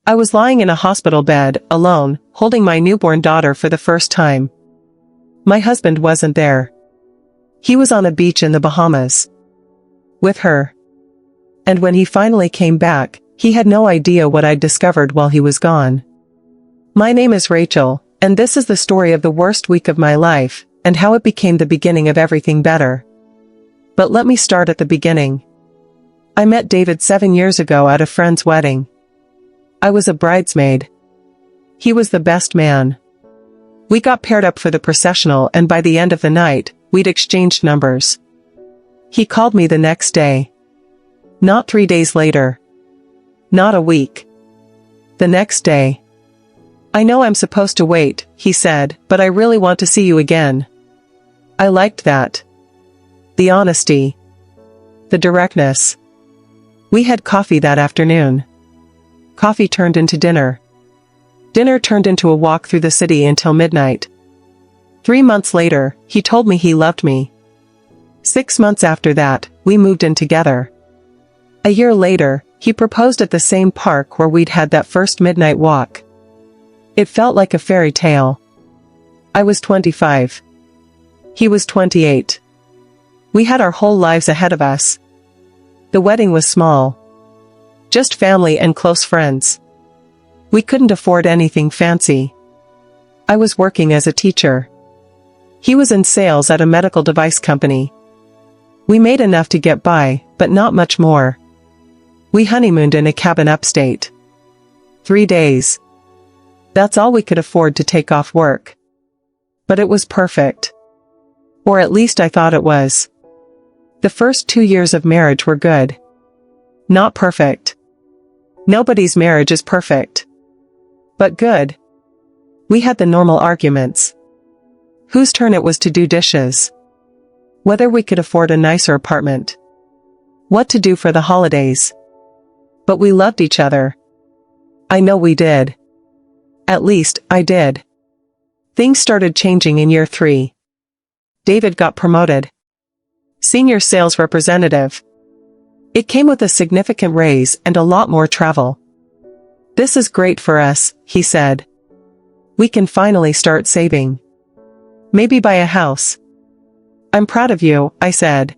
I was lying in a hospital bed, alone, holding my newborn daughter for the first time. My husband wasn't there. He was on a beach in the Bahamas. With her. And when he finally came back, he had no idea what I'd discovered while he was gone. My name is Rachel, and this is the story of the worst week of my life, and how it became the beginning of everything better. But let me start at the beginning. I met David 7 years ago at a friend's wedding. I was a bridesmaid. He was the best man. We got paired up for the processional, and by the end of the night, we'd exchanged numbers. He called me the next day. Not 3 days later. Not a week. The next day. I know I'm supposed to wait, he said, but I really want to see you again. I liked that. The honesty. The directness. We had coffee that afternoon. Coffee turned into dinner. Dinner turned into a walk through the city until midnight. 3 months later, he told me he loved me. 6 months after that, we moved in together. A year later, he proposed at the same park where we'd had that first midnight walk. It felt like a fairy tale. I was 25. He was 28. We had our whole lives ahead of us. The wedding was small. Just family and close friends. We couldn't afford anything fancy. I was working as a teacher. He was in sales at a medical device company. We made enough to get by, but not much more. We honeymooned in a cabin upstate. 3 days. That's all we could afford to take off work. But it was perfect. Or at least I thought it was. The first 2 years of marriage were good. Not perfect. Nobody's marriage is perfect. But good. We had the normal arguments. Whose turn it was to do dishes. Whether we could afford a nicer apartment. What to do for the holidays. But we loved each other. I know we did. At least, I did. Things started changing in year 3. David got promoted. Senior sales representative. It came with a significant raise and a lot more travel. This is great for us, he said. We can finally start saving. Maybe buy a house. I'm proud of you, I said.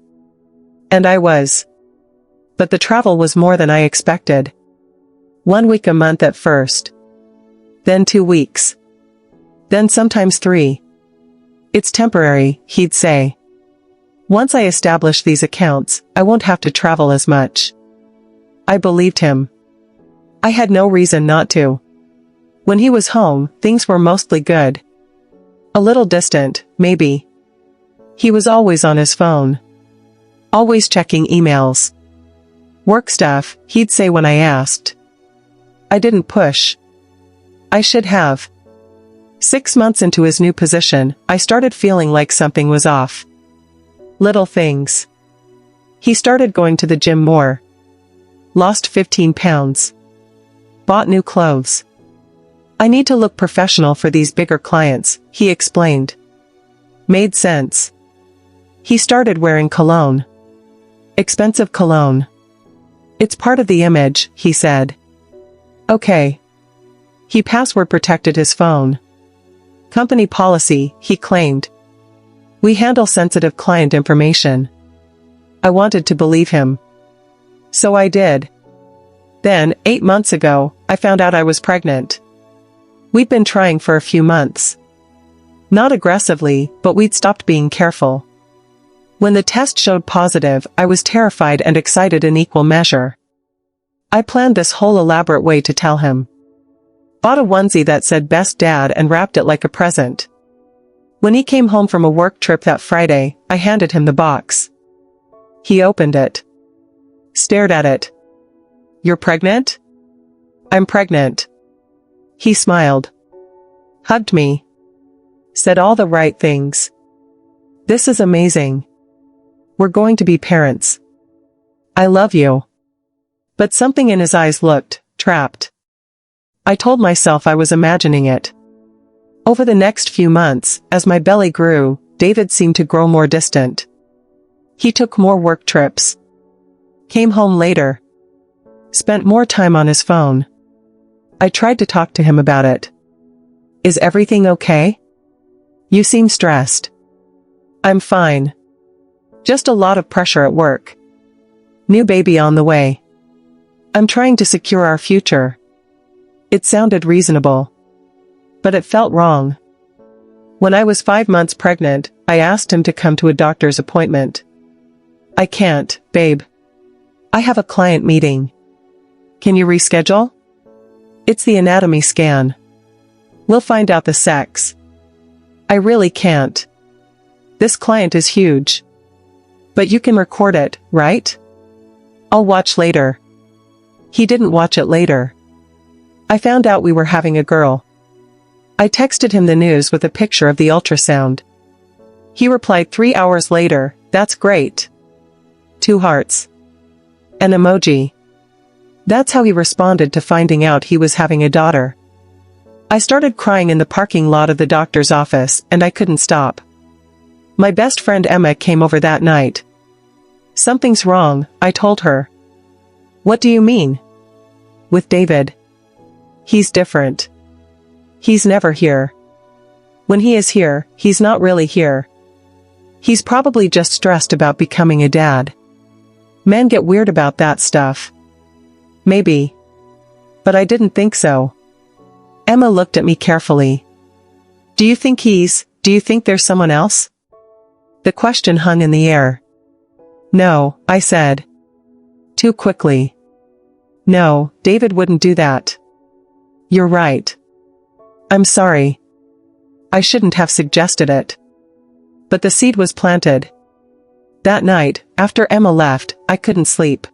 And I was. But the travel was more than I expected. 1 week a month at first. Then 2 weeks. Then sometimes 3. It's temporary, he'd say. Once I establish these accounts, I won't have to travel as much. I believed him. I had no reason not to. When he was home, things were mostly good. A little distant, maybe. He was always on his phone. Always checking emails. Work stuff, he'd say when I asked. I didn't push. I should have. 6 months into his new position, I started feeling like something was off. Little things. He started going to the gym more. Lost 15 pounds. Bought new clothes. I need to look professional for these bigger clients, he explained. Made sense. He started wearing cologne. Expensive cologne. It's part of the image, he said. Okay. He password protected his phone. Company policy, he claimed. We handle sensitive client information. I wanted to believe him. So I did. Then, 8 months ago, I found out I was pregnant. We'd been trying for a few months. Not aggressively, but we'd stopped being careful. When the test showed positive, I was terrified and excited in equal measure. I planned this whole elaborate way to tell him. Bought a onesie that said "Best Dad" and wrapped it like a present. When he came home from a work trip that Friday, I handed him the box. He opened it. Stared at it. You're pregnant? I'm pregnant. He smiled. Hugged me. Said all the right things. This is amazing. We're going to be parents. I love you. But something in his eyes looked trapped. I told myself I was imagining it. Over the next few months, as my belly grew, David seemed to grow more distant. He took more work trips. Came home later. Spent more time on his phone. I tried to talk to him about it. Is everything okay? You seem stressed. I'm fine. Just a lot of pressure at work. New baby on the way. I'm trying to secure our future. It sounded reasonable. But it felt wrong. When I was 5 months pregnant, I asked him to come to a doctor's appointment. I can't, babe. I have a client meeting. Can you reschedule? It's the anatomy scan. We'll find out the sex. I really can't. This client is huge. But you can record it, right? I'll watch later. He didn't watch it later. I found out we were having a girl. I texted him the news with a picture of the ultrasound. He replied 3 hours later, "That's great." 2 hearts. An emoji. That's how he responded to finding out he was having a daughter. I started crying in the parking lot of the doctor's office, and I couldn't stop. My best friend Emma came over that night. Something's wrong, I told her. What do you mean? With David. He's different. He's never here. When he is here, he's not really here. He's probably just stressed about becoming a dad. Men get weird about that stuff. Maybe. But I didn't think so. Emma looked at me carefully. Do you think there's someone else? The question hung in the air. No, I said. Too quickly. No, David wouldn't do that. You're right. I'm sorry. I shouldn't have suggested it. But the seed was planted. That night, after Emma left, I couldn't sleep.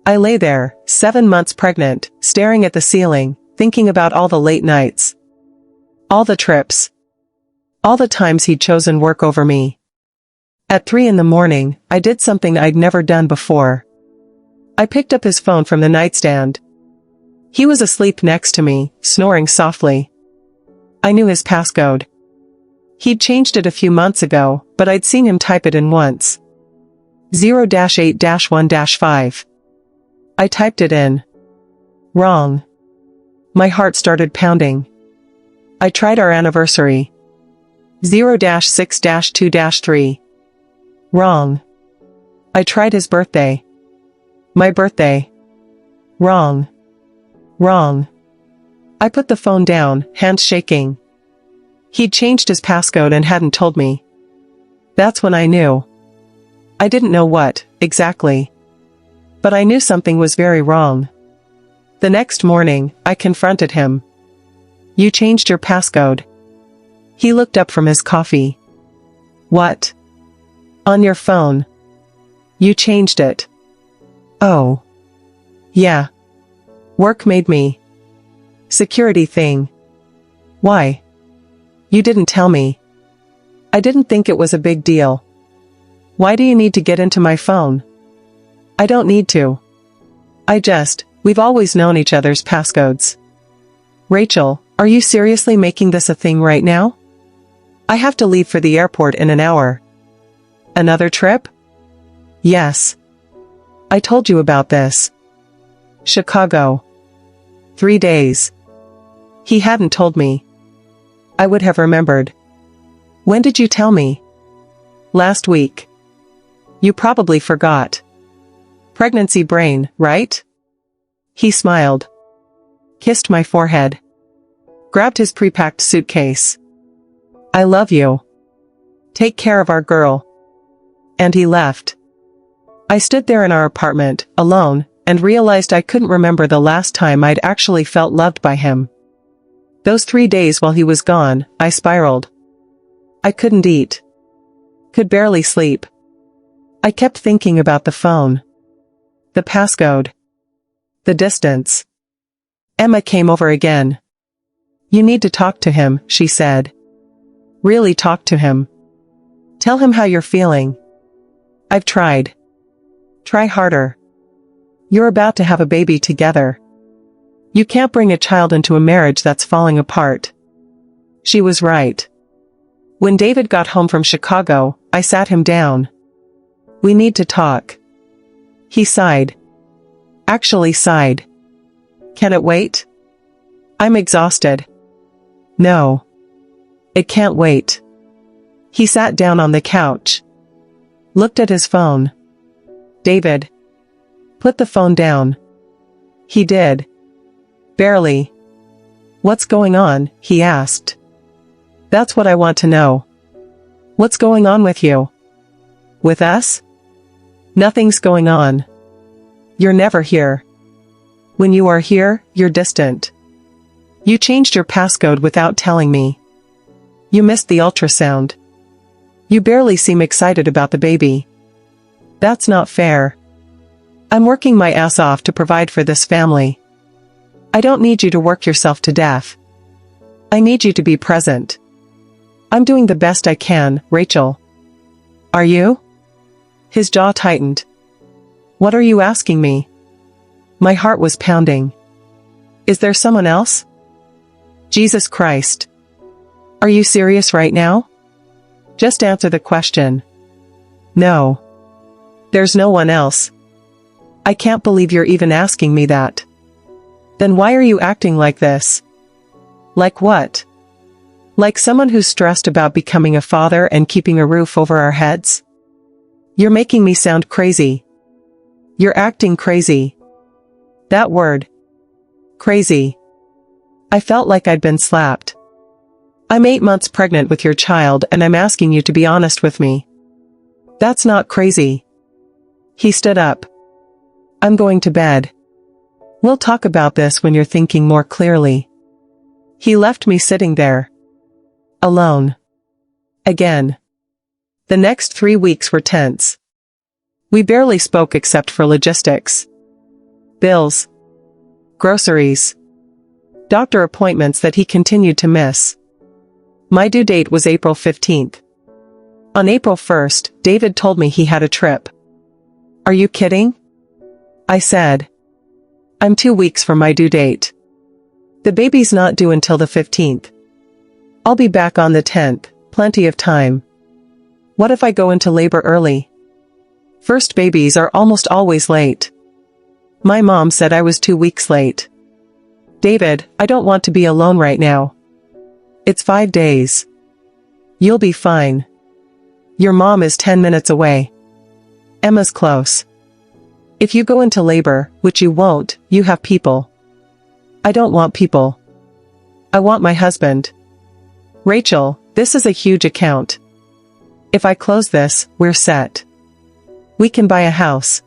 I lay there, 7 months pregnant, staring at the ceiling, thinking about all the late nights. All the trips. All the times he'd chosen work over me. At 3 in the morning, I did something I'd never done before. I picked up his phone from the nightstand. He was asleep next to me, snoring softly. I knew his passcode. He'd changed it a few months ago, but I'd seen him type it in once. 0-8-1-5. I typed it in. Wrong. My heart started pounding. I tried our anniversary. 0-6-2-3. Wrong. I tried his birthday. My birthday. Wrong. Wrong. I put the phone down, hands shaking. He'd changed his passcode and hadn't told me. That's when I knew. I didn't know what, exactly. But I knew something was very wrong. The next morning, I confronted him. You changed your passcode. He looked up from his coffee. What? On your phone. You changed it. Oh. Yeah. Work made me. Security thing. Why? You didn't tell me. I didn't think it was a big deal. Why do you need to get into my phone? I don't need to. We've always known each other's passcodes. Rachel, are you seriously making this a thing right now? I have to leave for the airport in an hour. Another trip? Yes. I told you about this. Chicago. 3 days. He hadn't told me. I would have remembered. When did you tell me? Last week. You probably forgot. Pregnancy brain, right? He smiled. Kissed my forehead. Grabbed his pre-packed suitcase. I love you. Take care of our girl. And he left. I stood there in our apartment, alone, and realized I couldn't remember the last time I'd actually felt loved by him. Those 3 days while he was gone, I spiraled. I couldn't eat. Could barely sleep. I kept thinking about the phone. The passcode. The distance. Emma came over again. You need to talk to him, she said. Really talk to him. Tell him how you're feeling. I've tried. Try harder. You're about to have a baby together. You can't bring a child into a marriage that's falling apart. She was right. When David got home from Chicago, I sat him down. We need to talk. He sighed. Actually sighed. Can it wait? I'm exhausted. No. It can't wait. He sat down on the couch. Looked at his phone. David. Put the phone down. He did. Barely. What's going on? He asked. That's what I want to know. What's going on with you? With us? Nothing's going on. You're never here. When you are here, you're distant. You changed your passcode without telling me. You missed the ultrasound. You barely seem excited about the baby. That's not fair. I'm working my ass off to provide for this family. I don't need you to work yourself to death. I need you to be present. I'm doing the best I can, Rachel. Are you? His jaw tightened. What are you asking me? My heart was pounding. Is there someone else? Jesus Christ. Are you serious right now? Just answer the question. No. There's no one else. I can't believe you're even asking me that. Then why are you acting like this? Like what? Like someone who's stressed about becoming a father and keeping a roof over our heads? You're making me sound crazy. You're acting crazy. That word. Crazy. I felt like I'd been slapped. I'm 8 months pregnant with your child and I'm asking you to be honest with me. That's not crazy. He stood up. I'm going to bed. We'll talk about this when you're thinking more clearly. He left me sitting there. Alone. Again. The next 3 weeks were tense. We barely spoke except for logistics. Bills. Groceries. Doctor appointments that he continued to miss. My due date was April 15th. On April 1st, David told me he had a trip. Are you kidding? I said. I'm 2 weeks from my due date. The baby's not due until the 15th. I'll be back on the 10th, plenty of time. What if I go into labor early? First babies are almost always late. My mom said I was 2 weeks late. David, I don't want to be alone right now. It's 5 days. You'll be fine. Your mom is 10 minutes away. Emma's close. If you go into labor, which you won't, you have people. I don't want people. I want my husband. Rachel, this is a huge account. If I close this, we're set. We can buy a house.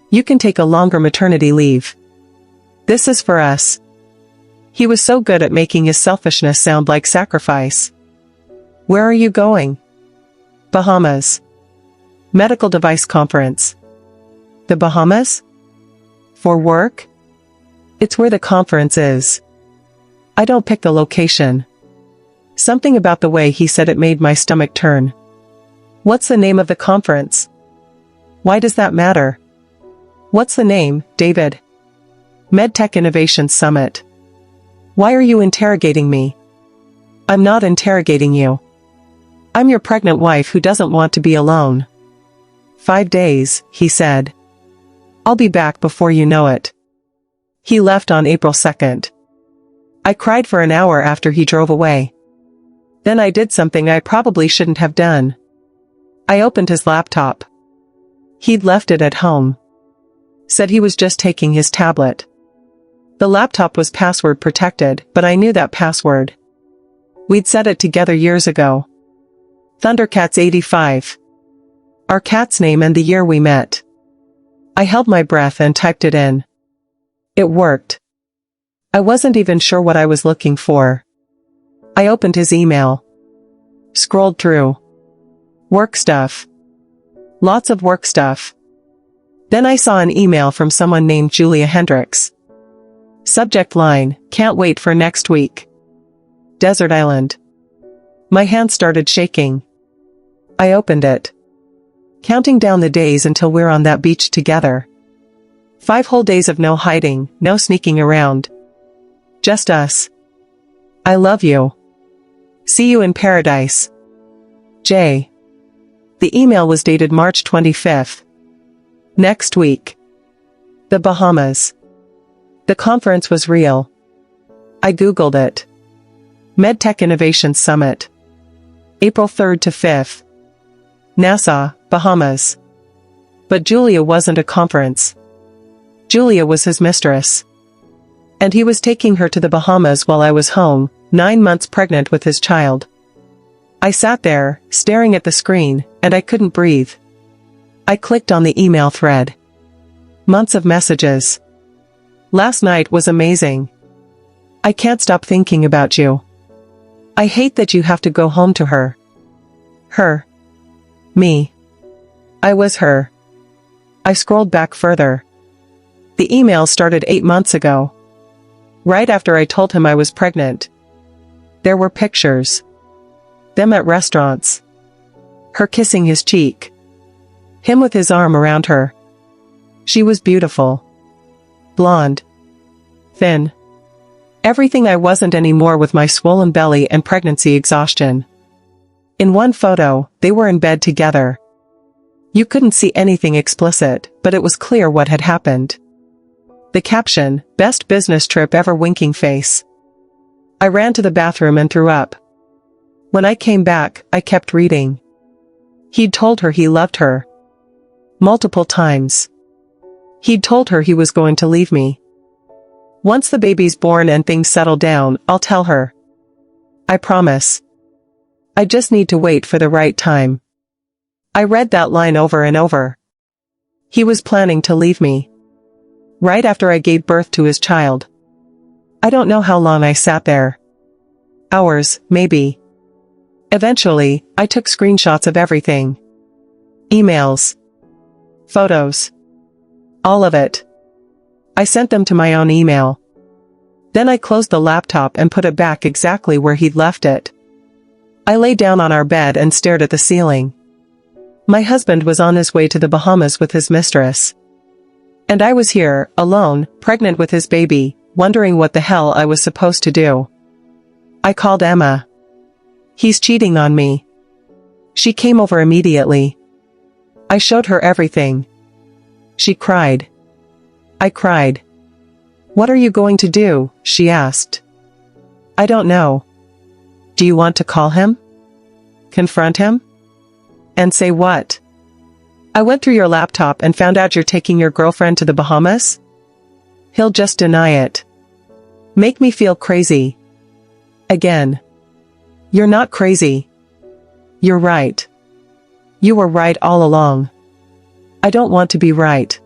You can take a longer maternity leave. This is for us. He was so good at making his selfishness sound like sacrifice. Where are you going? Bahamas. Medical device conference. The Bahamas? For work? It's where the conference is. I don't pick the location. Something about the way he said it made my stomach turn. What's the name of the conference? Why does that matter? What's the name, David? MedTech Innovation Summit. Why are you interrogating me? I'm not interrogating you. I'm your pregnant wife who doesn't want to be alone. 5 days, he said. I'll be back before you know it. He left on April 2nd. I cried for an hour after he drove away. Then I did something I probably shouldn't have done. I opened his laptop. He'd left it at home. Said he was just taking his tablet. The laptop was password protected, but I knew that password. We'd set it together years ago. Thundercats 85. Our cat's name and the year we met. I held my breath and typed it in. It worked. I wasn't even sure what I was looking for. I opened his email. Scrolled through. Work stuff. Lots of work stuff. Then I saw an email from someone named Julia Hendricks. Subject line, can't wait for next week. Desert Island. My hand started shaking. I opened it. Counting down the days until we're on that beach together. 5 whole days of no hiding, no sneaking around. Just us. I love you. See you in paradise. J. The email was dated March 25th. Next week. The Bahamas. The conference was real. I googled it. MedTech Innovation Summit. April 3rd to 5th. Nassau, Bahamas. But Julia wasn't a conference. Julia was his mistress. And he was taking her to the Bahamas while I was home, 9 months pregnant with his child. I sat there, staring at the screen, and I couldn't breathe. I clicked on the email thread. Months of messages. Last night was amazing. I can't stop thinking about you. I hate that you have to go home to her. Her. Me. I was her. I scrolled back further. The email started 8 months ago. Right after I told him I was pregnant. There were pictures. Them at restaurants. Her kissing his cheek. Him with his arm around her. She was beautiful. Blonde. Thin. Everything I wasn't anymore with my swollen belly and pregnancy exhaustion. In one photo, they were in bed together. You couldn't see anything explicit, but it was clear what had happened. The caption, "Best business trip ever winking face." I ran to the bathroom and threw up. When I came back, I kept reading. He'd told her he loved her. Multiple times. He'd told her he was going to leave me. Once the baby's born and things settle down, I'll tell her. I promise. I just need to wait for the right time. I read that line over and over. He was planning to leave me. Right after I gave birth to his child. I don't know how long I sat there. Hours, maybe. Eventually, I took screenshots of everything. Emails. Photos. All of it. I sent them to my own email. Then I closed the laptop and put it back exactly where he'd left it. I lay down on our bed and stared at the ceiling. My husband was on his way to the Bahamas with his mistress. And I was here, alone, pregnant with his baby, wondering what the hell I was supposed to do. I called Emma. He's cheating on me. She came over immediately. I showed her everything. She cried. I cried. What are you going to do? She asked. I don't know. Do you want to call him? Confront him? And say what? I went through your laptop and found out you're taking your girlfriend to the Bahamas? He'll just deny it. Make me feel crazy. Again. You're not crazy. You're right. You were right all along. I don't want to be right.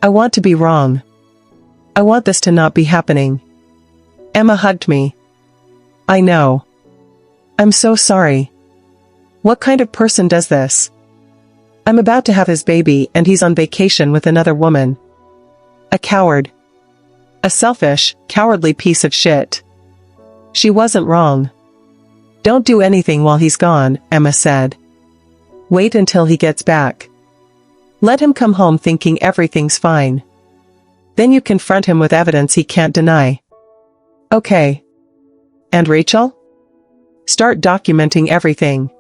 I want to be wrong. I want this to not be happening. Emma hugged me. I know. I'm so sorry. What kind of person does this? I'm about to have his baby and he's on vacation with another woman. A coward. A selfish, cowardly piece of shit. She wasn't wrong. Don't do anything while he's gone, Emma said. Wait until he gets back. Let him come home thinking everything's fine. Then you confront him with evidence he can't deny. Okay. And Rachel? Start documenting everything.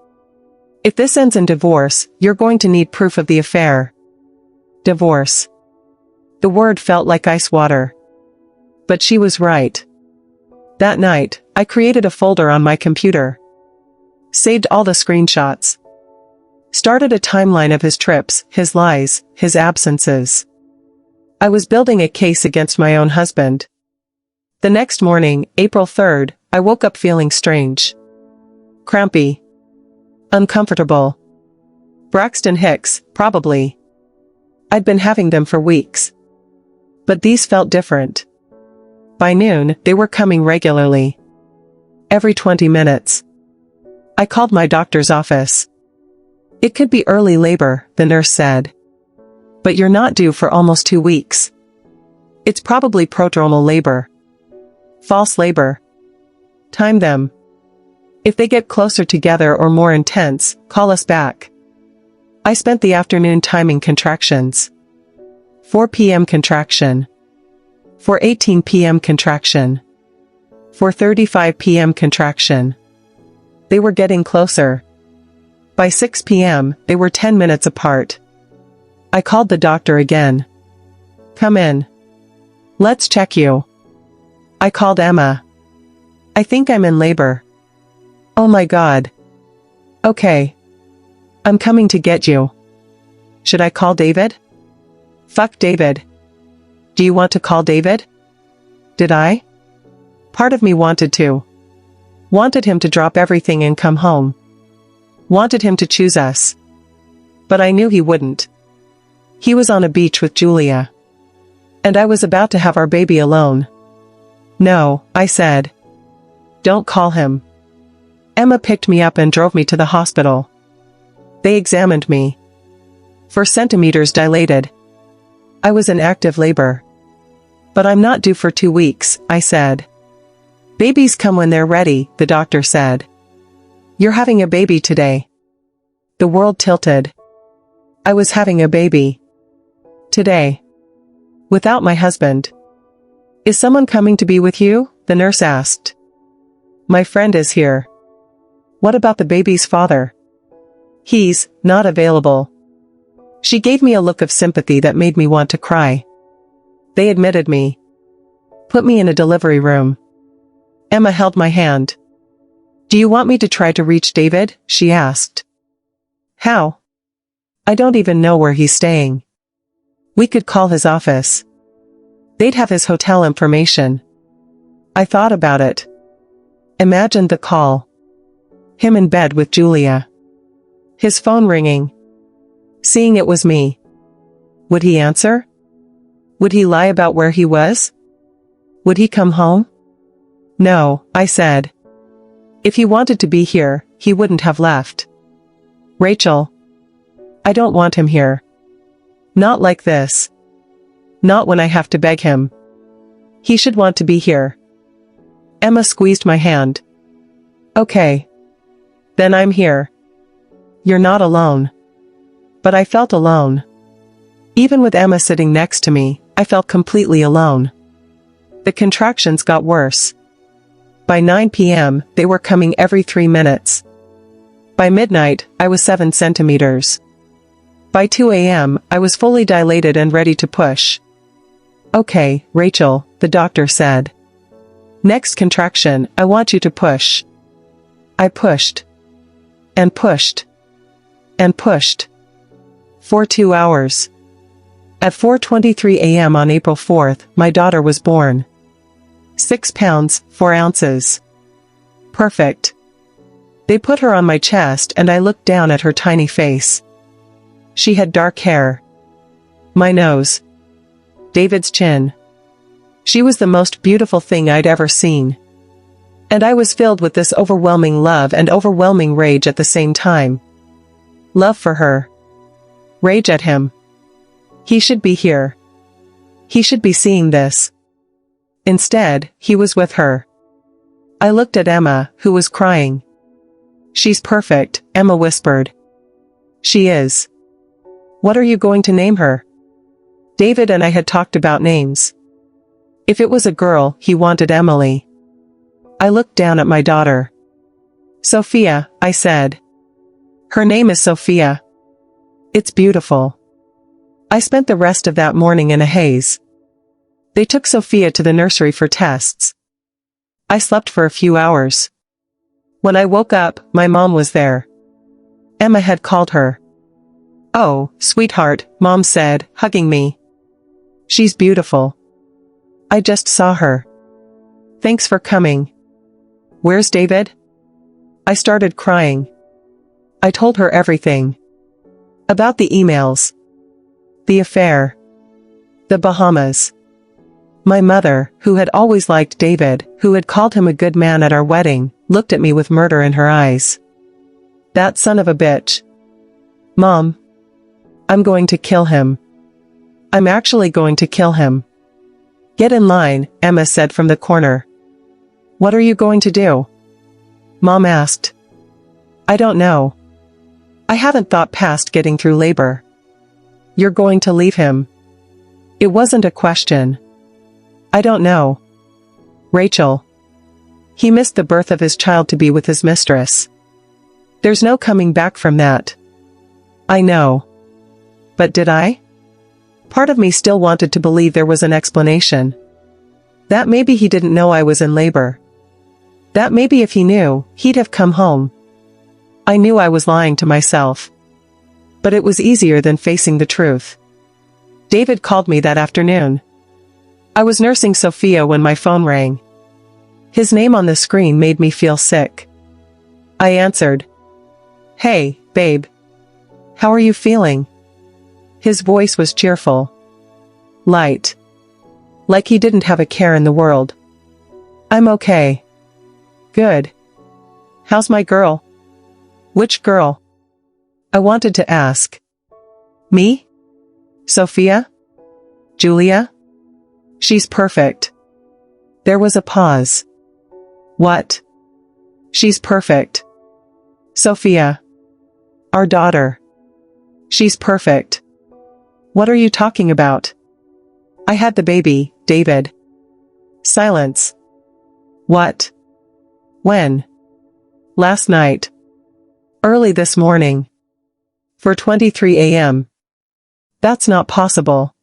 If this ends in divorce, you're going to need proof of the affair. Divorce. The word felt like ice water. But she was right. That night, I created a folder on my computer. Saved all the screenshots. Started a timeline of his trips, his lies, his absences. I was building a case against my own husband. The next morning, April 3rd, I woke up feeling strange. Crampy. Uncomfortable. Braxton Hicks, probably. I'd been having them for weeks. But these felt different. By noon, they were coming regularly. Every 20 minutes. I called my doctor's office. It could be early labor, the nurse said. But you're not due for almost 2 weeks. It's probably prodromal labor. False labor. Time them. If they get closer together or more intense, call us back. I spent the afternoon timing contractions. 4 p.m. contraction. 4:18 p.m. contraction. 4:35 p.m. contraction. They were getting closer. By 6 p.m., they were 10 minutes apart. I called the doctor again. Come in. Let's check you. I called Emma. I think I'm in labor. Oh my God. Okay. I'm coming to get you. Should I call David? Fuck David. Do you want to call David? Did I? Part of me wanted to. Wanted him to drop everything and come home. Wanted him to choose us. But I knew he wouldn't. He was on a beach with Julia. And I was about to have our baby alone. No, I said. Don't call him. Emma picked me up and drove me to the hospital. They examined me. 4 centimeters dilated. I was in active labor. But I'm not due for 2 weeks, I said. Babies come when they're ready, the doctor said. You're having a baby today. The world tilted. I was having a baby. Today. Without my husband. Is someone coming to be with you? The nurse asked. My friend is here. What about the baby's father? He's not available. She gave me a look of sympathy that made me want to cry. They admitted me. Put me in a delivery room. Emma held my hand. Do you want me to try to reach David? She asked. How? I don't even know where he's staying. We could call his office. They'd have his hotel information. I thought about it. Imagined the call. Him in bed with Julia. His phone ringing. Seeing it was me. Would he answer? Would he lie about where he was? Would he come home? No, I said. If he wanted to be here, he wouldn't have left. Rachel. I don't want him here. Not like this. Not when I have to beg him. He should want to be here. Emma squeezed my hand. Okay. Then I'm here. You're not alone. But I felt alone. Even with Emma sitting next to me, I felt completely alone. The contractions got worse. By 9 p.m., they were coming every 3 minutes. By midnight, I was 7 centimeters. By 2 a.m., I was fully dilated and ready to push. Okay, Rachel, the doctor said. Next contraction, I want you to push. I pushed. And pushed. And pushed. For 2 hours. At 4:23 a.m. on April 4th, my daughter was born. 6 pounds, 4 ounces. Perfect. They put her on my chest and I looked down at her tiny face. She had dark hair. My nose. David's chin. She was the most beautiful thing I'd ever seen. And I was filled with this overwhelming love and overwhelming rage at the same time. Love for her. Rage at him. He should be here. He should be seeing this. Instead, he was with her. I looked at Emma, who was crying. She's perfect, Emma whispered. She is. What are you going to name her? David and I had talked about names. If it was a girl, he wanted Emily. I looked down at my daughter. Sophia, I said. Her name is Sophia. It's beautiful. I spent the rest of that morning in a haze. They took Sophia to the nursery for tests. I slept for a few hours. When I woke up, my mom was there. Emma had called her. Oh, sweetheart, Mom said, hugging me. She's beautiful. I just saw her. Thanks for coming. Where's David? I started crying. I told her everything. About the emails. The affair. The Bahamas. My mother, who had always liked David, who had called him a good man at our wedding, looked at me with murder in her eyes. That son of a bitch. Mom. I'm going to kill him. I'm actually going to kill him. Get in line, Emma said from the corner. What are you going to do? Mom asked. I don't know. I haven't thought past getting through labor. You're going to leave him. It wasn't a question. I don't know. Rachel. He missed the birth of his child to be with his mistress. There's no coming back from that. I know. But did I? Part of me still wanted to believe there was an explanation. That maybe he didn't know I was in labor. That maybe if he knew, he'd have come home. I knew I was lying to myself. But it was easier than facing the truth. David called me that afternoon. I was nursing Sophia when my phone rang. His name on the screen made me feel sick. I answered. "Hey, babe. How are you feeling?" His voice was cheerful. Light. Like he didn't have a care in the world. "I'm okay." "Good. How's my girl?" "Which girl?" I wanted to ask. "Me? Sophia? Julia? She's perfect." There was a pause. "What?" "She's perfect. Sophia. Our daughter. She's perfect." "What are you talking about?" "I had the baby, David." Silence. "What? When?" "Last night. Early this morning. 4:23 a.m. "That's not possible.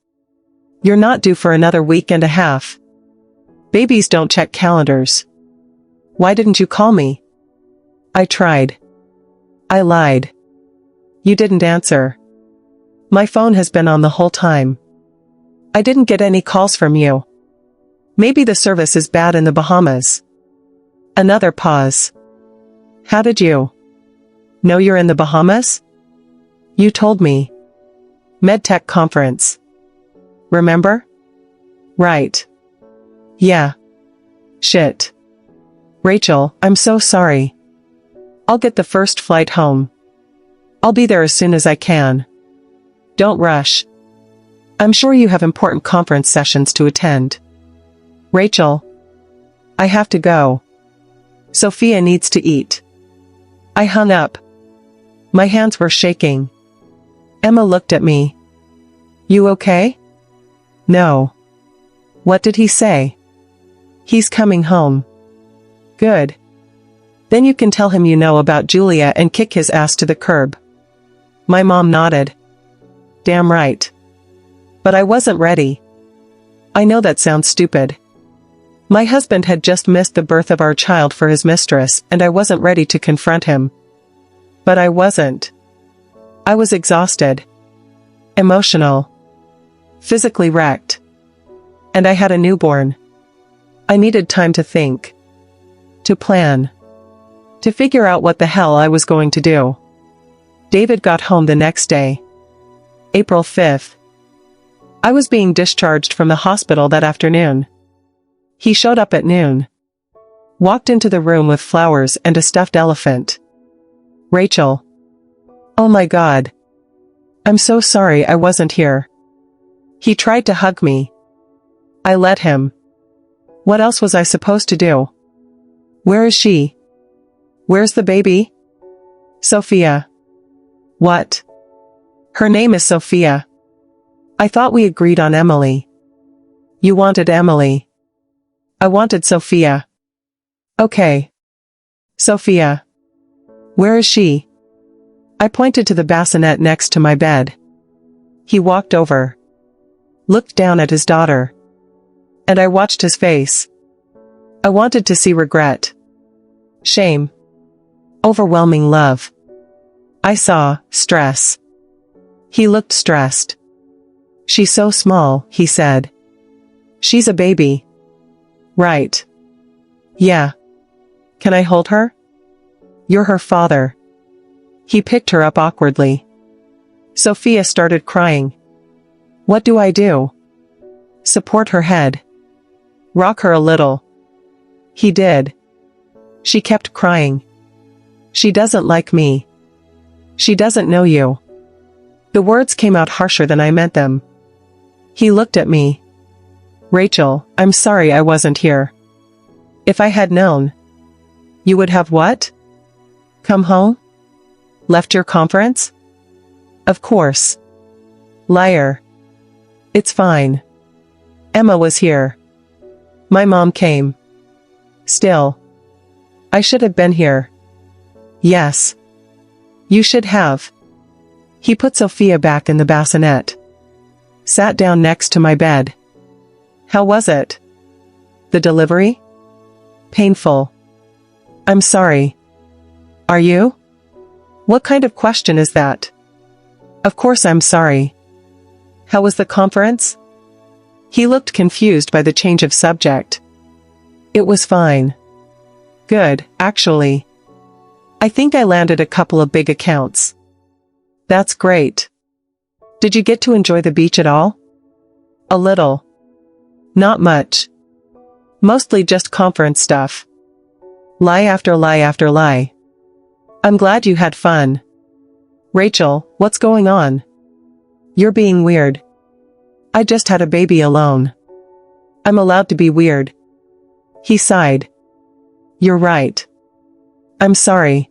You're not due for another week and a half. Babies don't check calendars. Why didn't you call me?" "I tried. I lied. You didn't answer. My phone has been on the whole time. I didn't get any calls from you. Maybe the service is bad in the Bahamas." Another pause. "How did you know you're in the Bahamas?" "You told me. MedTech conference. Remember?" "Right. Yeah. Shit. Rachel, I'm so sorry. I'll get the first flight home. I'll be there as soon as I can. Don't rush. I'm sure you have important conference sessions to attend." "Rachel. I have to go. Sophia needs to eat." I hung up. My hands were shaking. Emma looked at me. "You okay?" "No." "What did he say?" "He's coming home." "Good. Then you can tell him you know about Julia and kick his ass to the curb." My mom nodded. "Damn right. But I wasn't ready." I know that sounds stupid. My husband had just missed the birth of our child for his mistress, and I wasn't ready to confront him. But I wasn't. I was exhausted. Emotional. Physically wrecked. And I had a newborn. I needed time to think. To plan. To figure out what the hell I was going to do. David got home the next day. April 5th. I was being discharged from the hospital that afternoon. He showed up at noon. Walked into the room with flowers and a stuffed elephant. "Rachel. Oh my God. I'm so sorry I wasn't here." He tried to hug me. I let him. What else was I supposed to do? "Where is she? Where's the baby?" "Sophia." "What?" "Her name is Sophia." "I thought we agreed on Emily." "You wanted Emily." "I wanted Sophia." "Okay. Sophia. Where is she?" I pointed to the bassinet next to my bed. He walked over. Looked down at his daughter. And I watched his face. I wanted to see regret. Shame. Overwhelming love. I saw stress. He looked stressed. "She's so small," he said. "She's a baby." "Right. Yeah. Can I hold her?" "You're her father." He picked her up awkwardly. Sophia started crying. "What do I do?" "Support her head. Rock her a little." He did. She kept crying. "She doesn't like me. She doesn't know you." The words came out harsher than I meant them. He looked at me. "Rachel, I'm sorry I wasn't here. If I had known." "You would have what? Come home? Left your conference?" "Of course." "Liar." "It's fine. Emma was here. My mom came. Still. I should have been here." "Yes. You should have." He put Sophia back in the bassinet. Sat down next to my bed. "How was it? The delivery?" "Painful. I'm sorry. Are you? What kind of question is that? Of course I'm sorry. How was the conference? He looked confused by the change of subject. It was fine. Good, actually. I think I landed a couple of big accounts. That's great. Did you get to enjoy the beach at all? A little. Not much. Mostly just conference stuff. Lie after lie after lie. I'm glad you had fun. Rachel, what's going on? You're being weird. I just had a baby alone. I'm allowed to be weird. He sighed. You're right. I'm sorry.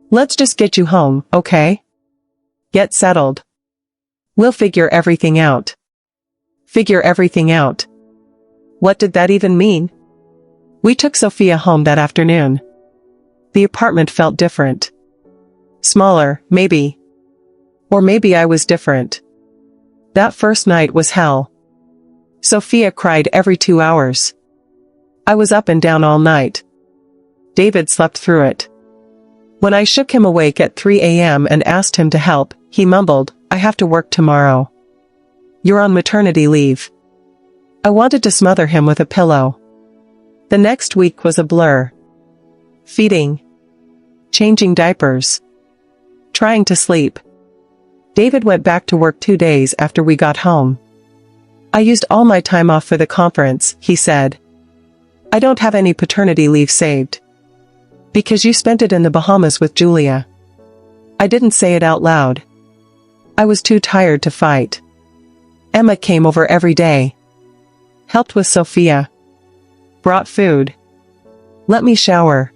Let's just get you home, okay? Get settled. We'll figure everything out. Figure everything out. What did that even mean? We took Sophia home that afternoon. The apartment felt different. Smaller, maybe. Or maybe I was different. That first night was hell. Sophia cried every 2 hours. I was up and down all night. David slept through it. When I shook him awake at 3 a.m. and asked him to help, he mumbled, I have to work tomorrow. You're on maternity leave. I wanted to smother him with a pillow. The next week was a blur. Feeding. Changing diapers. Trying to sleep. David went back to work 2 days after we got home. I used all my time off for the conference, he said. I don't have any paternity leave saved. Because you spent it in the Bahamas with Julia. I didn't say it out loud. I was too tired to fight. Emma came over every day. Helped with Sophia. Brought food. Let me shower.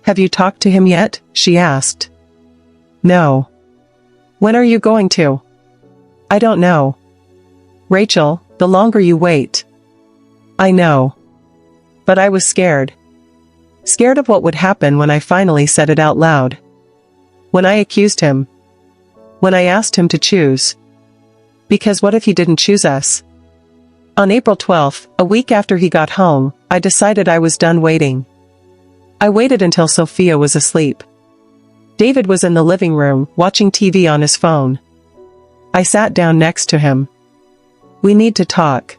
Have you talked to him yet? She asked. No. When are you going to? I don't know. Rachel, the longer you wait. I know. But I was scared. Scared of what would happen when I finally said it out loud. When I accused him. When I asked him to choose. Because what if he didn't choose us? On April 12th, a week after he got home, I decided I was done waiting. I waited until Sophia was asleep. David was in the living room, watching TV on his phone. I sat down next to him. We need to talk.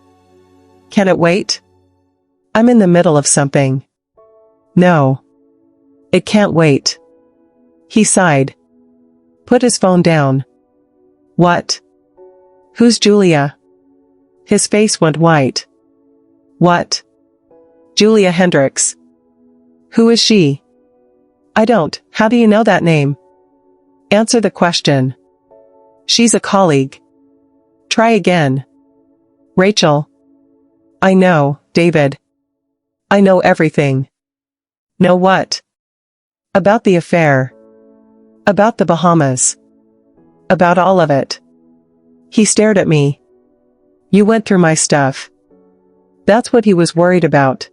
Can it wait? I'm in the middle of something. No. It can't wait. He sighed. Put his phone down. What? Who's Julia? His face went white. What? Julia Hendricks. Who is she? I don't. How do you know that name? Answer the question. She's a colleague. Try again. Rachel. I know, David. I know everything. Know what? About the affair. About the Bahamas. About all of it. He stared at me. You went through my stuff. That's what he was worried about.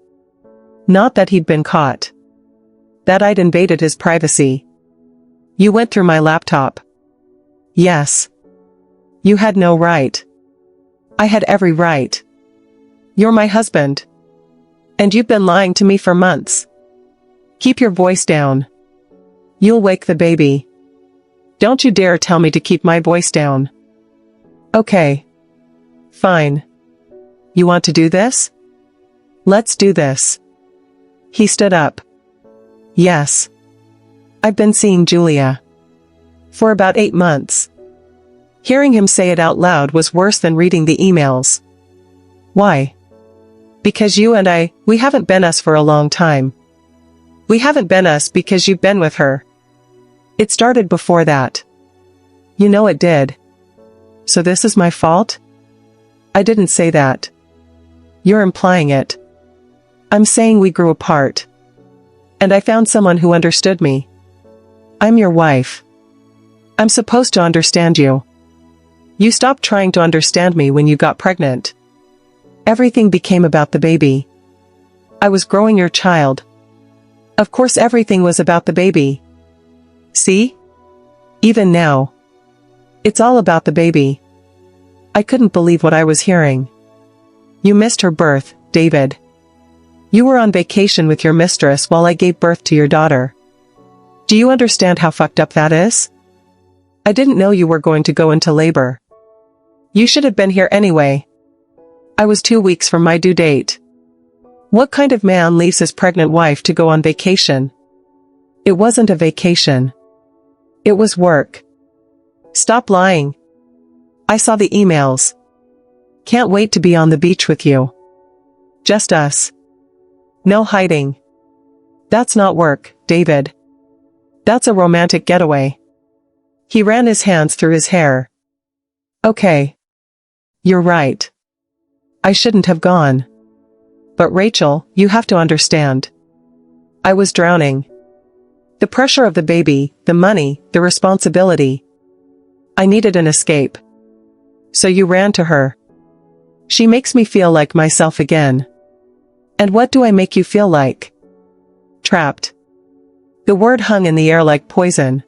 Not that he'd been caught. That I'd invaded his privacy. You went through my laptop. Yes. You had no right. I had every right. You're my husband. And you've been lying to me for months. Keep your voice down. You'll wake the baby. Don't you dare tell me to keep my voice down. Okay. Fine. You want to do this? Let's do this. He stood up. Yes. I've been seeing Julia. For about 8 months. Hearing him say it out loud was worse than reading the emails. Why? Because you and we haven't been us for a long time. We haven't been us because you've been with her. It started before that. You know it did. So this is my fault? I didn't say that. You're implying it. I'm saying we grew apart. And I found someone who understood me. I'm your wife. I'm supposed to understand you. You stopped trying to understand me when you got pregnant. Everything became about the baby. I was growing your child. Of course everything was about the baby. See? Even now. It's all about the baby. I couldn't believe what I was hearing. You missed her birth, David. You were on vacation with your mistress while I gave birth to your daughter. Do you understand how fucked up that is? I didn't know you were going to go into labor. You should have been here anyway. I was 2 weeks from my due date. What kind of man leaves his pregnant wife to go on vacation? It wasn't a vacation. It was work. Stop lying. I saw the emails. Can't wait to be on the beach with you. Just us. No hiding. That's not work, David. That's a romantic getaway. He ran his hands through his hair. Okay. You're right. I shouldn't have gone. But Rachel, you have to understand. I was drowning. The pressure of the baby, the money, the responsibility. I needed an escape. So you ran to her. She makes me feel like myself again. And what do I make you feel like? Trapped. The word hung in the air like poison.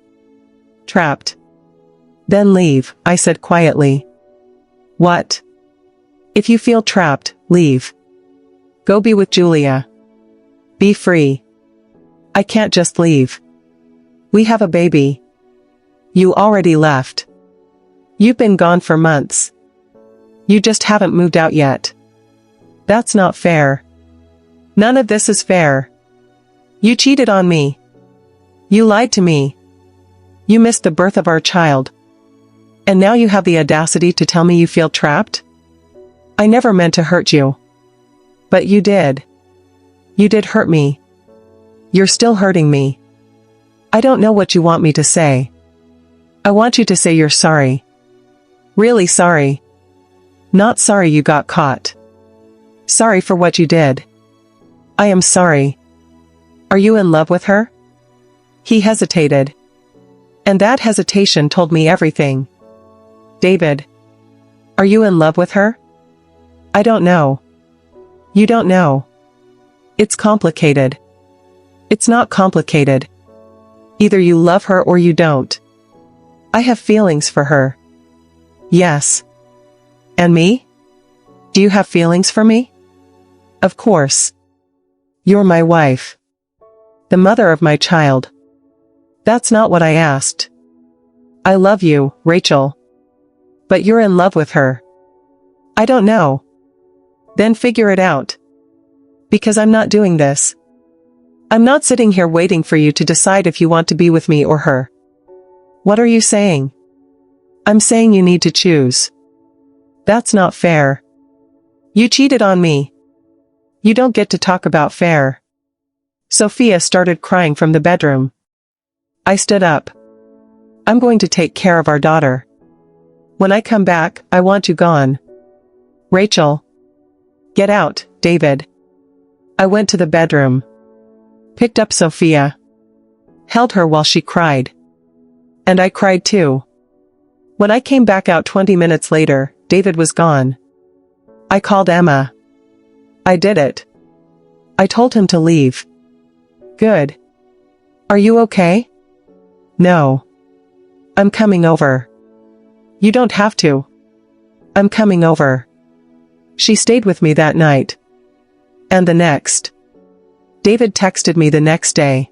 Trapped. Then leave, I said quietly. What? If you feel trapped, leave. Go be with Julia. Be free. I can't just leave. We have a baby. You already left. You've been gone for months. You just haven't moved out yet. That's not fair. None of this is fair. You cheated on me. You lied to me. You missed the birth of our child. And now you have the audacity to tell me you feel trapped? I never meant to hurt you. But you did. You did hurt me. You're still hurting me. I don't know what you want me to say. I want you to say you're sorry. Really sorry. Not sorry you got caught. Sorry for what you did. I am sorry. Are you in love with her? He hesitated. And that hesitation told me everything. David. Are you in love with her? I don't know. You don't know. It's complicated. It's not complicated. Either you love her or you don't. I have feelings for her. Yes. And me? Do you have feelings for me? Of course. You're my wife. The mother of my child. That's not what I asked. I love you, Rachel. But you're in love with her. I don't know. Then figure it out. Because I'm not doing this. I'm not sitting here waiting for you to decide if you want to be with me or her. What are you saying? I'm saying you need to choose. That's not fair. You cheated on me. You don't get to talk about fair. Sophia started crying from the bedroom. I stood up. I'm going to take care of our daughter. When I come back, I want you gone. Rachel. Get out, David. I went to the bedroom. Picked up Sophia. Held her while she cried. And I cried too. When I came back out 20 minutes later, David was gone. I called Emma. I did it. I told him to leave. Good. Are you okay? No. I'm coming over. You don't have to. I'm coming over. She stayed with me that night. And the next. David texted me the next day.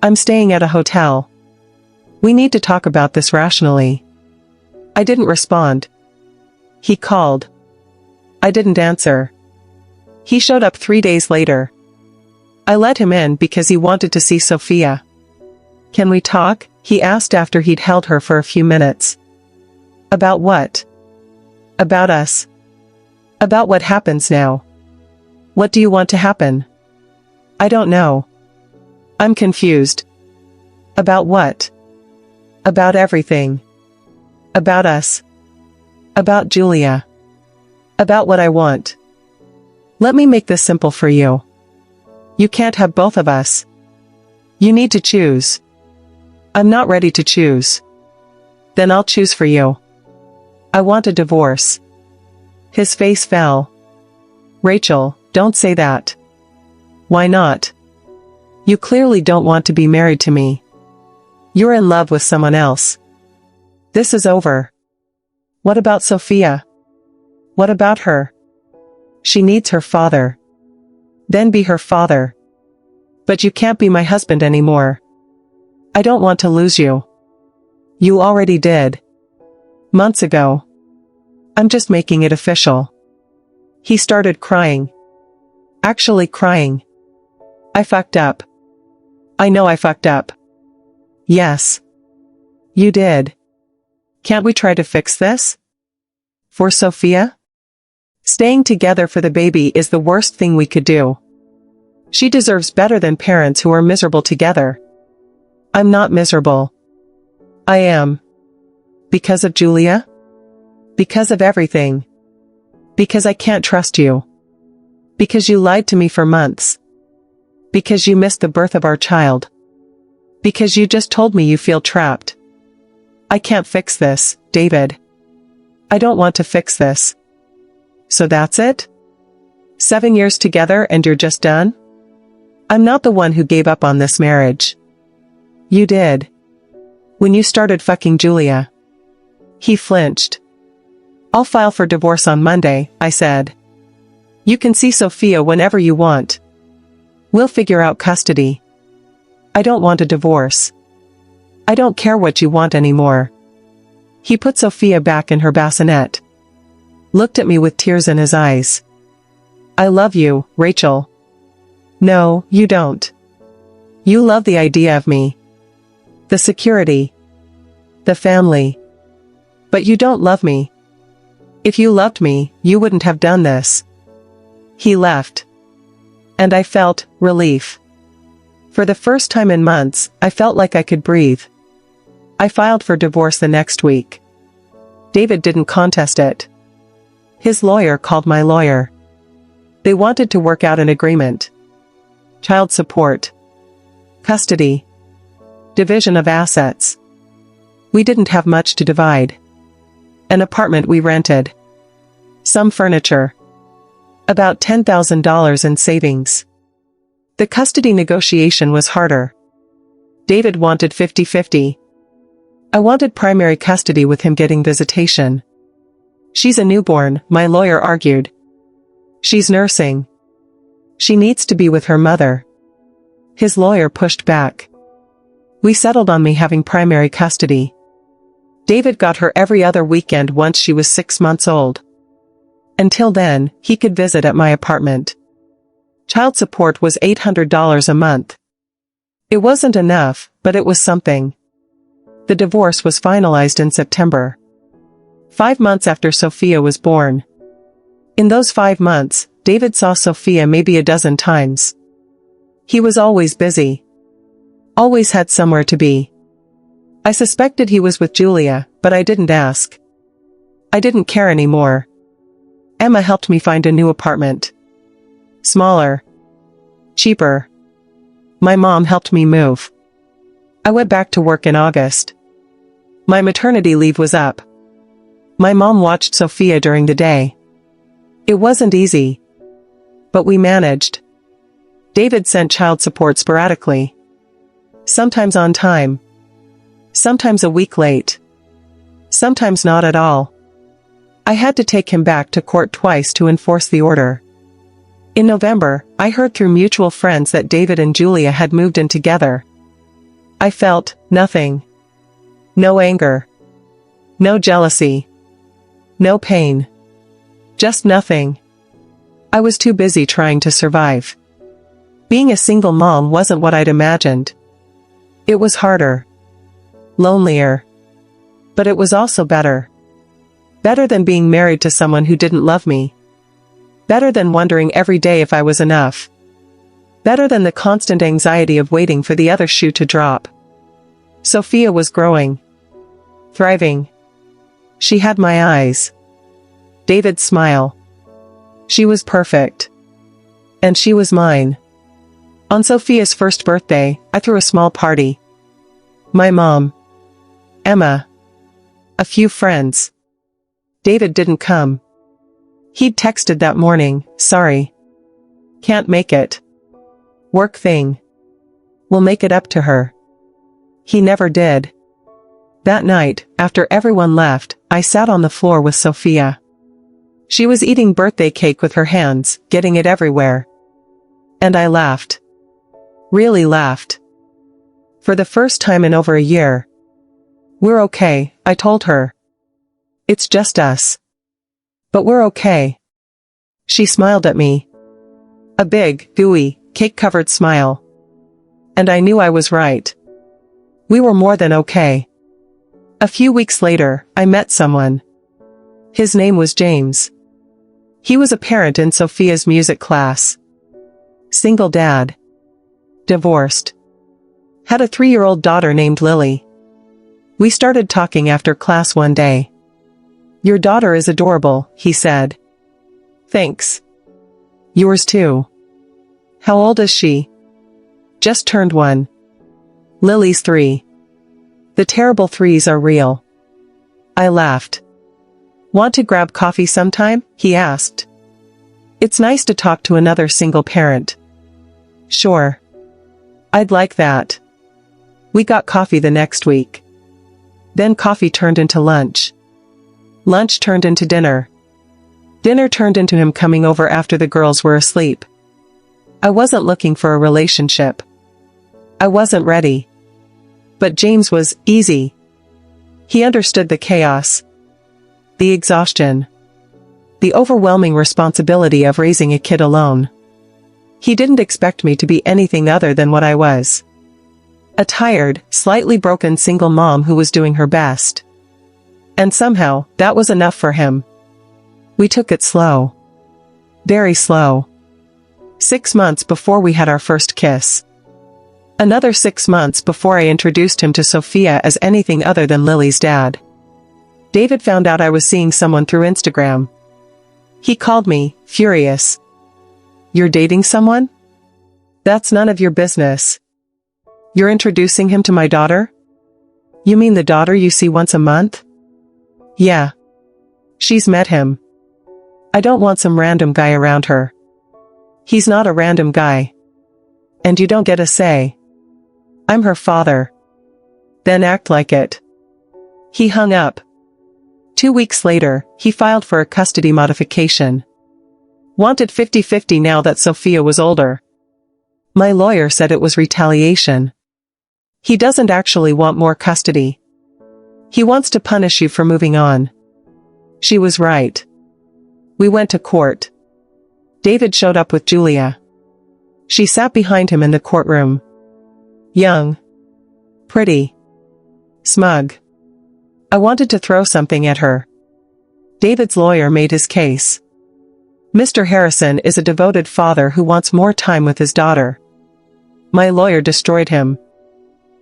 I'm staying at a hotel. We need to talk about this rationally. I didn't respond. He called. I didn't answer. He showed up 3 days later. I let him in because he wanted to see Sophia. Can we talk? He asked after he'd held her for a few minutes. About what? About us. About what happens now. What do you want to happen? I don't know. I'm confused. About what? About everything. About us. About Julia. About what I want. Let me make this simple for you. You can't have both of us. You need to choose. I'm not ready to choose. Then I'll choose for you. I want a divorce. His face fell. Rachel, don't say that. Why not? You clearly don't want to be married to me. You're in love with someone else. This is over. What about Sophia? What about her? She needs her father. Then be her father. But you can't be my husband anymore. I don't want to lose you. You already did. Months ago. I'm just making it official. He started crying. Actually crying. I fucked up. I know I fucked up. Yes. You did. Can't we try to fix this? For Sophia? Staying together for the baby is the worst thing we could do. She deserves better than parents who are miserable together. I'm not miserable. I am. Because of Julia? Because of everything. Because I can't trust you. Because you lied to me for months. Because you missed the birth of our child. Because you just told me you feel trapped. I can't fix this, David. I don't want to fix this. So that's it? 7 years together and you're just done? I'm not the one who gave up on this marriage. You did. When you started fucking Julia. He flinched. I'll file for divorce on Monday, I said. You can see Sophia whenever you want. We'll figure out custody. I don't want a divorce. I don't care what you want anymore. He put Sophia back in her bassinet. Looked at me with tears in his eyes. I love you, Rachel. No, you don't. You love the idea of me. The security. The family. But you don't love me. If you loved me, you wouldn't have done this. He left. And I felt relief. For the first time in months, I felt like I could breathe. I filed for divorce the next week. David didn't contest it. His lawyer called my lawyer. They wanted to work out an agreement. Child support. Custody. Division of assets. We didn't have much to divide. An apartment we rented. Some furniture. About $10,000 in savings. The custody negotiation was harder. David wanted 50-50. I wanted primary custody with him getting visitation. She's a newborn, my lawyer argued. She's nursing. She needs to be with her mother. His lawyer pushed back. We settled on me having primary custody. David got her every other weekend once she was 6 months old. Until then, he could visit at my apartment. Child support was $800 a month. It wasn't enough, but it was something. The divorce was finalized in September. 5 months after Sophia was born. In those 5 months, David saw Sophia maybe a dozen times. He was always busy. Always had somewhere to be. I suspected he was with Julia, but I didn't ask. I didn't care anymore. Emma helped me find a new apartment. Smaller. Cheaper. My mom helped me move. I went back to work in August. My maternity leave was up. My mom watched Sophia during the day. It wasn't easy. But we managed. David sent child support sporadically. Sometimes on time. Sometimes a week late. Sometimes not at all. I had to take him back to court twice to enforce the order. In November, I heard through mutual friends that David and Julia had moved in together. I felt nothing. No anger. No jealousy. No pain. Just nothing. I was too busy trying to survive. Being a single mom wasn't what I'd imagined. It was harder. Lonelier. But it was also better. Better than being married to someone who didn't love me. Better than wondering every day if I was enough. Better than the constant anxiety of waiting for the other shoe to drop. Sophia was growing. Thriving. She had my eyes. David's smile. She was perfect. And she was mine. On Sophia's first birthday, I threw a small party. My mom. Emma. A few friends. David didn't come. He'd texted that morning, sorry. Can't make it. Work thing. We'll make it up to her. He never did. That night, after everyone left, I sat on the floor with Sophia. She was eating birthday cake with her hands, getting it everywhere. And I laughed. Really laughed. For the first time in over a year. We're okay, I told her. It's just us. But we're okay. She smiled at me. A big, gooey, cake-covered smile. And I knew I was right. We were more than okay. A few weeks later, I met someone. His name was James. He was a parent in Sophia's music class. Single dad. Divorced. Had a 3-year-old daughter named Lily. We started talking after class one day. Your daughter is adorable, he said. Thanks. Yours too. How old is she? Just turned 1. Lily's 3. The terrible 3s are real. I laughed. Want to grab coffee sometime? He asked. It's nice to talk to another single parent. Sure. I'd like that. We got coffee the next week. Then coffee turned into lunch. Lunch turned into dinner. Dinner turned into him coming over after the girls were asleep. I wasn't looking for a relationship. I wasn't ready. But James was easy. He understood the chaos. The exhaustion. The overwhelming responsibility of raising a kid alone. He didn't expect me to be anything other than what I was. A tired, slightly broken single mom who was doing her best. And somehow, that was enough for him. We took it slow. Very slow. 6 months before we had our first kiss. Another 6 months before I introduced him to Sophia as anything other than Lily's dad. David found out I was seeing someone through Instagram. He called me, furious. You're dating someone? That's none of your business. You're introducing him to my daughter? You mean the daughter you see once a month? Yeah. She's met him. I don't want some random guy around her. He's not a random guy. And you don't get a say. I'm her father. Then act like it. He hung up. 2 weeks later, he filed for a custody modification. Wanted 50-50 now that Sophia was older. My lawyer said it was retaliation. He doesn't actually want more custody. He wants to punish you for moving on. She was right. We went to court. David showed up with Julia. She sat behind him in the courtroom. Young. Pretty. Smug. I wanted to throw something at her. David's lawyer made his case. Mr. Harrison is a devoted father who wants more time with his daughter. My lawyer destroyed him.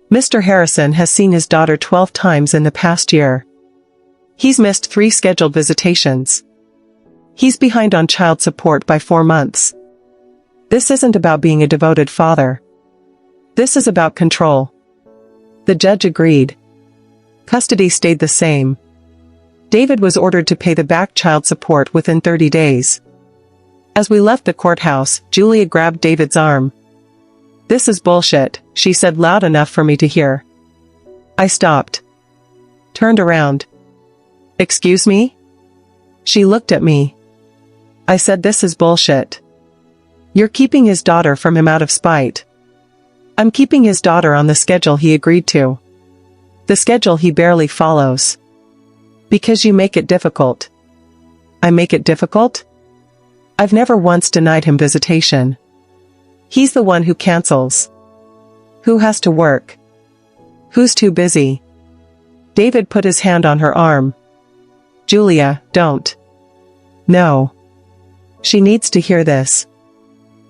Mr. Harrison has seen his daughter 12 times in the past year. He's missed 3 scheduled visitations. He's behind on child support by 4 months. This isn't about being a devoted father. This is about control. The judge agreed. Custody stayed the same. David was ordered to pay the back child support within 30 days. As we left the courthouse, Julia grabbed David's arm. This is bullshit, she said loud enough for me to hear. I stopped. Turned around. Excuse me? She looked at me. I said this is bullshit. You're keeping his daughter from him out of spite. I'm keeping his daughter on the schedule he agreed to. The schedule he barely follows. Because you make it difficult. I make it difficult? I've never once denied him visitation. He's the one who cancels. Who has to work? Who's too busy? David put his hand on her arm. Julia, don't. No. She needs to hear this.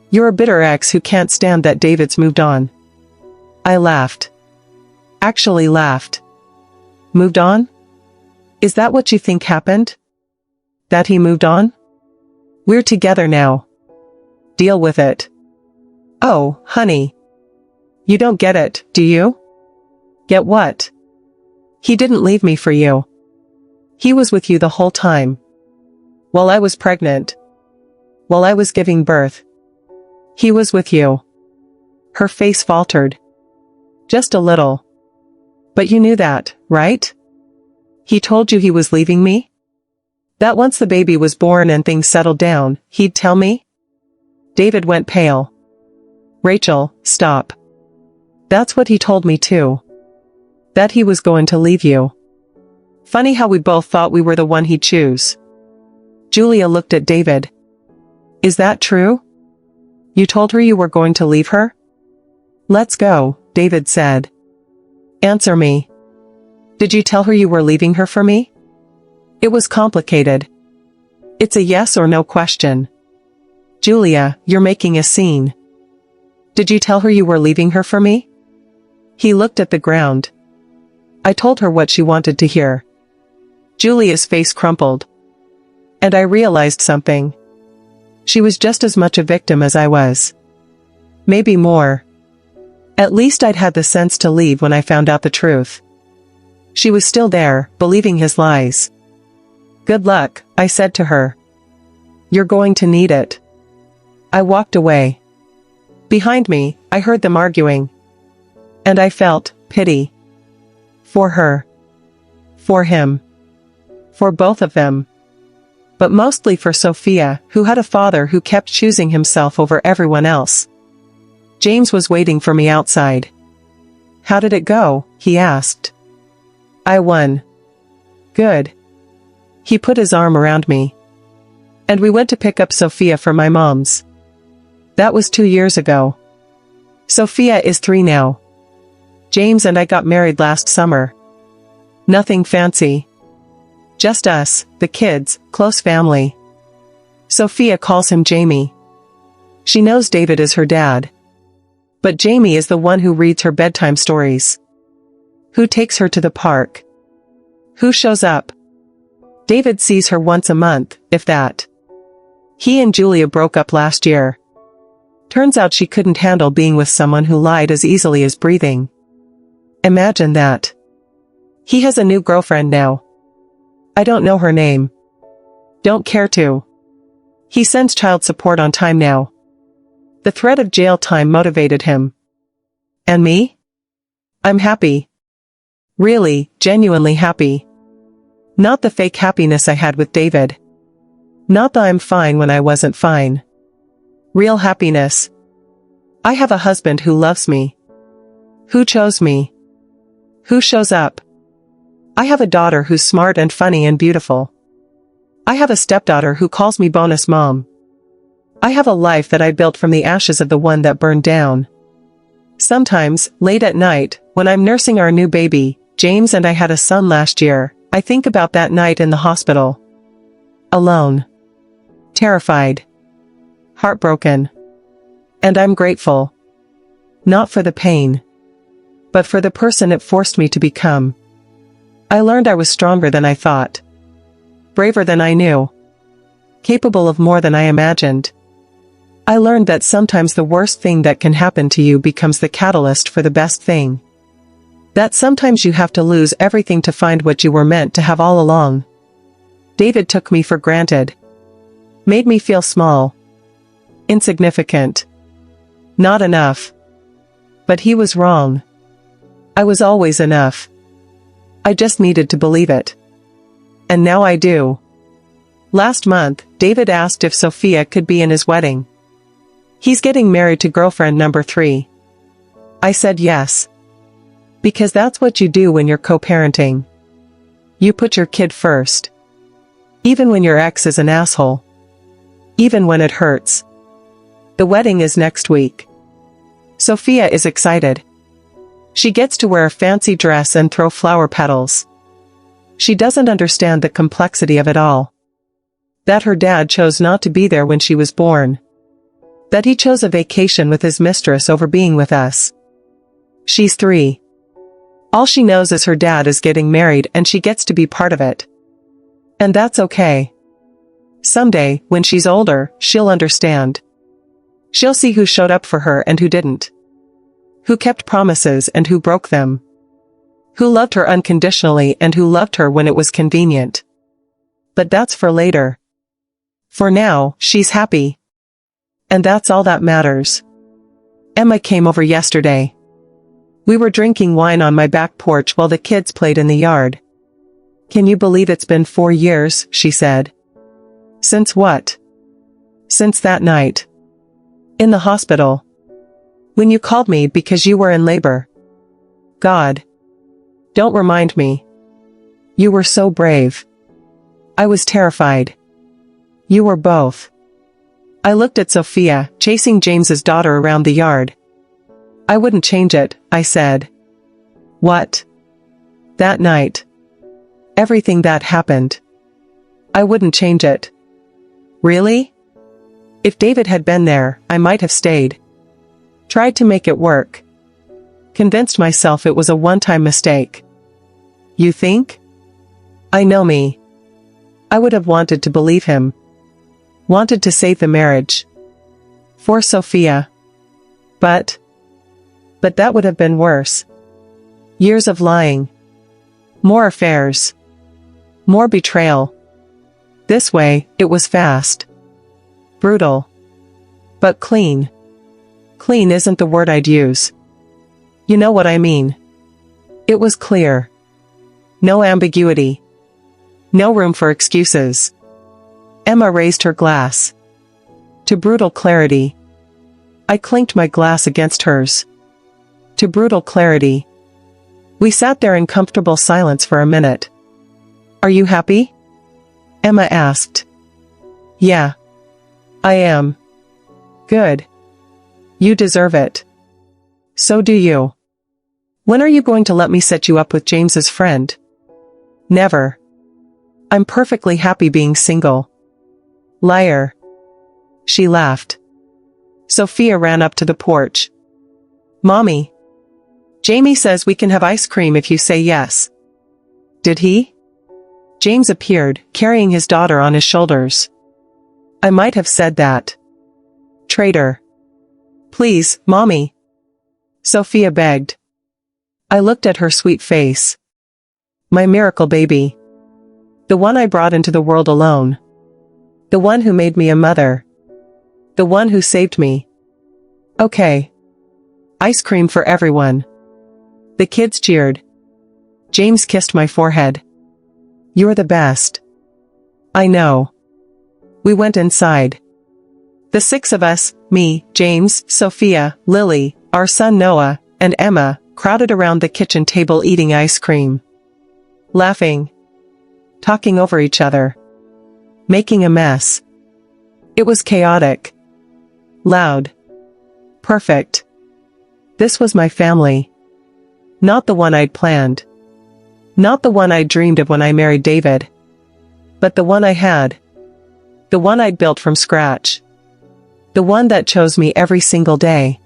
You're a bitter ex who can't stand that David's moved on. I laughed. Actually laughed. Moved on? Is that what you think happened? That he moved on? We're together now. Deal with it. Oh, honey. You don't get it, do you? Get what? He didn't leave me for you. He was with you the whole time. While I was pregnant. While I was giving birth. He was with you. Her face faltered. Just a little. But you knew that, right? He told you he was leaving me? That once the baby was born and things settled down, he'd tell me? David went pale. Rachel, stop. That's what he told me too. That he was going to leave you. Funny how we both thought we were the one he'd choose. Julia looked at David. Is that true? You told her you were going to leave her? Let's go, David said. Answer me. Did you tell her you were leaving her for me? It was complicated. It's a yes or no question. Julia, you're making a scene. Did you tell her you were leaving her for me? He looked at the ground. I told her what she wanted to hear. Julia's face crumpled. And I realized something. She was just as much a victim as I was. Maybe more. At least I'd had the sense to leave when I found out the truth. She was still there, believing his lies. Good luck, I said to her. You're going to need it. I walked away. Behind me, I heard them arguing. And I felt pity. For her. For him. For both of them. But mostly for Sophia, who had a father who kept choosing himself over everyone else. James was waiting for me outside. How did it go? He asked. I won. Good. He put his arm around me. And we went to pick up Sophia from my mom's. That was 2 years ago. Sophia is 3 now. James and I got married last summer. Nothing fancy. Just us, the kids, close family. Sophia calls him Jamie. She knows David is her dad. But Jamie is the one who reads her bedtime stories. Who takes her to the park. Who shows up. David sees her once a month, if that. He and Julia broke up last year. Turns out she couldn't handle being with someone who lied as easily as breathing. Imagine that. He has a new girlfriend now. I don't know her name. Don't care to. He sends child support on time now. The threat of jail time motivated him. And me? I'm happy. Really, genuinely happy. Not the fake happiness I had with David. Not the I'm fine when I wasn't fine. Real happiness. I have a husband who loves me. Who chose me. Who shows up. I have a daughter who's smart and funny and beautiful. I have a stepdaughter who calls me bonus mom. I have a life that I built from the ashes of the one that burned down. Sometimes, late at night, when I'm nursing our new baby, James and I had a son last year, I think about that night in the hospital. Alone. Terrified. Heartbroken. And I'm grateful. Not for the pain. But for the person it forced me to become. I learned I was stronger than I thought. Braver than I knew. Capable of more than I imagined. I learned that sometimes the worst thing that can happen to you becomes the catalyst for the best thing. That sometimes you have to lose everything to find what you were meant to have all along. David took me for granted. Made me feel small. Insignificant. Not enough. But he was wrong. I was always enough. I just needed to believe it. And now I do. Last month, David asked if Sophia could be in his wedding. He's getting married to girlfriend number 3. I said yes. Because that's what you do when you're co-parenting. You put your kid first. Even when your ex is an asshole. Even when it hurts. The wedding is next week. Sophia is excited. She gets to wear a fancy dress and throw flower petals. She doesn't understand the complexity of it all. That her dad chose not to be there when she was born. That he chose a vacation with his mistress over being with us. She's 3. All she knows is her dad is getting married and she gets to be part of it. And that's okay. Someday, when she's older, she'll understand. She'll see who showed up for her and who didn't. Who kept promises and who broke them. Who loved her unconditionally and who loved her when it was convenient. But that's for later. For now, she's happy. And that's all that matters. Emma came over yesterday. We were drinking wine on my back porch while the kids played in the yard. Can you believe it's been 4 years, she said. Since what? Since that night. In the hospital. When you called me because you were in labor. God. Don't remind me. You were so brave. I was terrified. You were both. I looked at Sophia, chasing James's daughter around the yard. I wouldn't change it, I said. What? That night. Everything that happened. I wouldn't change it. Really? If David had been there, I might have stayed. Tried to make it work. Convinced myself it was a one-time mistake. You think? I know me. I would have wanted to believe him. Wanted to save the marriage. For Sophia. But that would have been worse. Years of lying. More affairs. More betrayal. This way, it was fast. Brutal. But clean. Clean isn't the word I'd use. You know what I mean. It was clear. No ambiguity. No room for excuses. Emma raised her glass. To brutal clarity. I clinked my glass against hers. To brutal clarity. We sat there in comfortable silence for a minute. Are you happy? Emma asked. Yeah. I am. Good. You deserve it. So do you. When are you going to let me set you up with James's friend? Never. I'm perfectly happy being single. Liar. She laughed. Sophia ran up to the porch. Mommy. Jamie says we can have ice cream if you say yes. Did he? James appeared, carrying his daughter on his shoulders. I might have said that. Traitor. Please, Mommy. Sophia begged. I looked at her sweet face. My miracle baby. The one I brought into the world alone. The one who made me a mother. The one who saved me. Okay. Ice cream for everyone. The kids cheered. James kissed my forehead. You're the best. I know. We went inside. The six of us, me, James, Sophia, Lily, our son Noah, and Emma, crowded around the kitchen table eating ice cream. Laughing. Talking over each other. Making a mess. It was chaotic. Loud. Perfect. This was my family. Not the one I'd planned. Not the one I dreamed of when I married David. But the one I had. The one I'd built from scratch. The one that chose me every single day.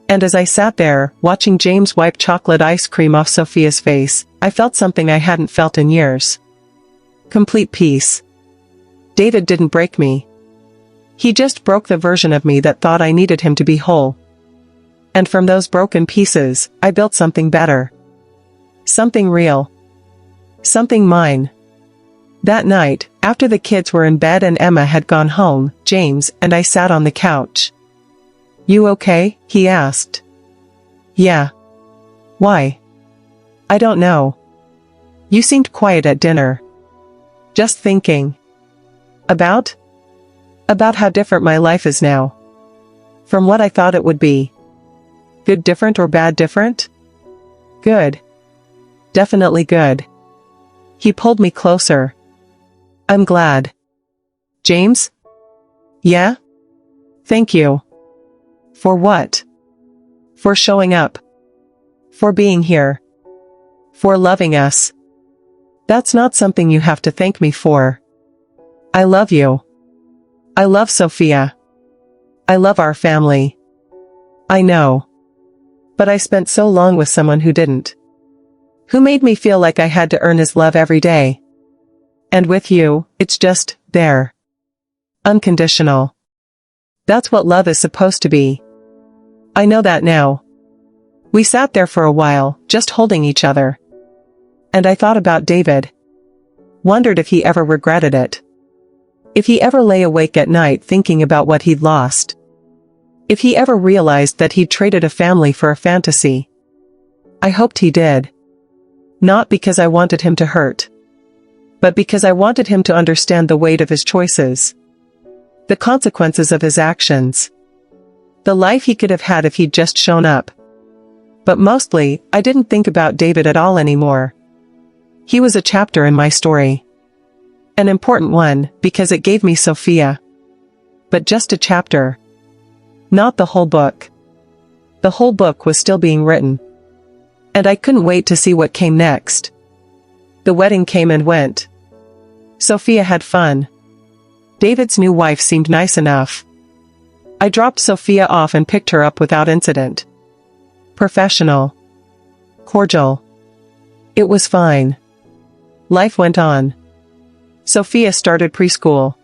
And as I sat there, watching James wipe chocolate ice cream off Sophia's face, I felt something I hadn't felt in years. Complete peace. David didn't break me. He just broke the version of me that thought I needed him to be whole. And from those broken pieces, I built something better. Something real. Something mine. That night, after the kids were in bed and Emma had gone home, James and I sat on the couch. You okay? He asked. Yeah. Why? I don't know. You seemed quiet at dinner. Just thinking. About how different my life is now. From what I thought it would be. Good different or bad different? Good. Definitely good. He pulled me closer. I'm glad. James? Yeah? Thank you. For what? For showing up. For being here. For loving us. That's not something you have to thank me for. I love you. I love Sophia. I love our family. I know. But I spent so long with someone who didn't. Who made me feel like I had to earn his love every day. And with you, it's just, there. Unconditional. That's what love is supposed to be. I know that now. We sat there for a while, just holding each other. And I thought about David. Wondered if he ever regretted it. If he ever lay awake at night thinking about what he'd lost. If he ever realized that he'd traded a family for a fantasy. I hoped he did. Not because I wanted him to hurt. But because I wanted him to understand the weight of his choices. The consequences of his actions. The life he could have had if he'd just shown up. But mostly, I didn't think about David at all anymore. He was a chapter in my story. An important one, because it gave me Sophia. But just a chapter. Not the whole book. The whole book was still being written. And I couldn't wait to see what came next. The wedding came and went. Sophia had fun. David's new wife seemed nice enough. I dropped Sophia off and picked her up without incident. Professional. Cordial. It was fine. Life went on. Sophia started preschool.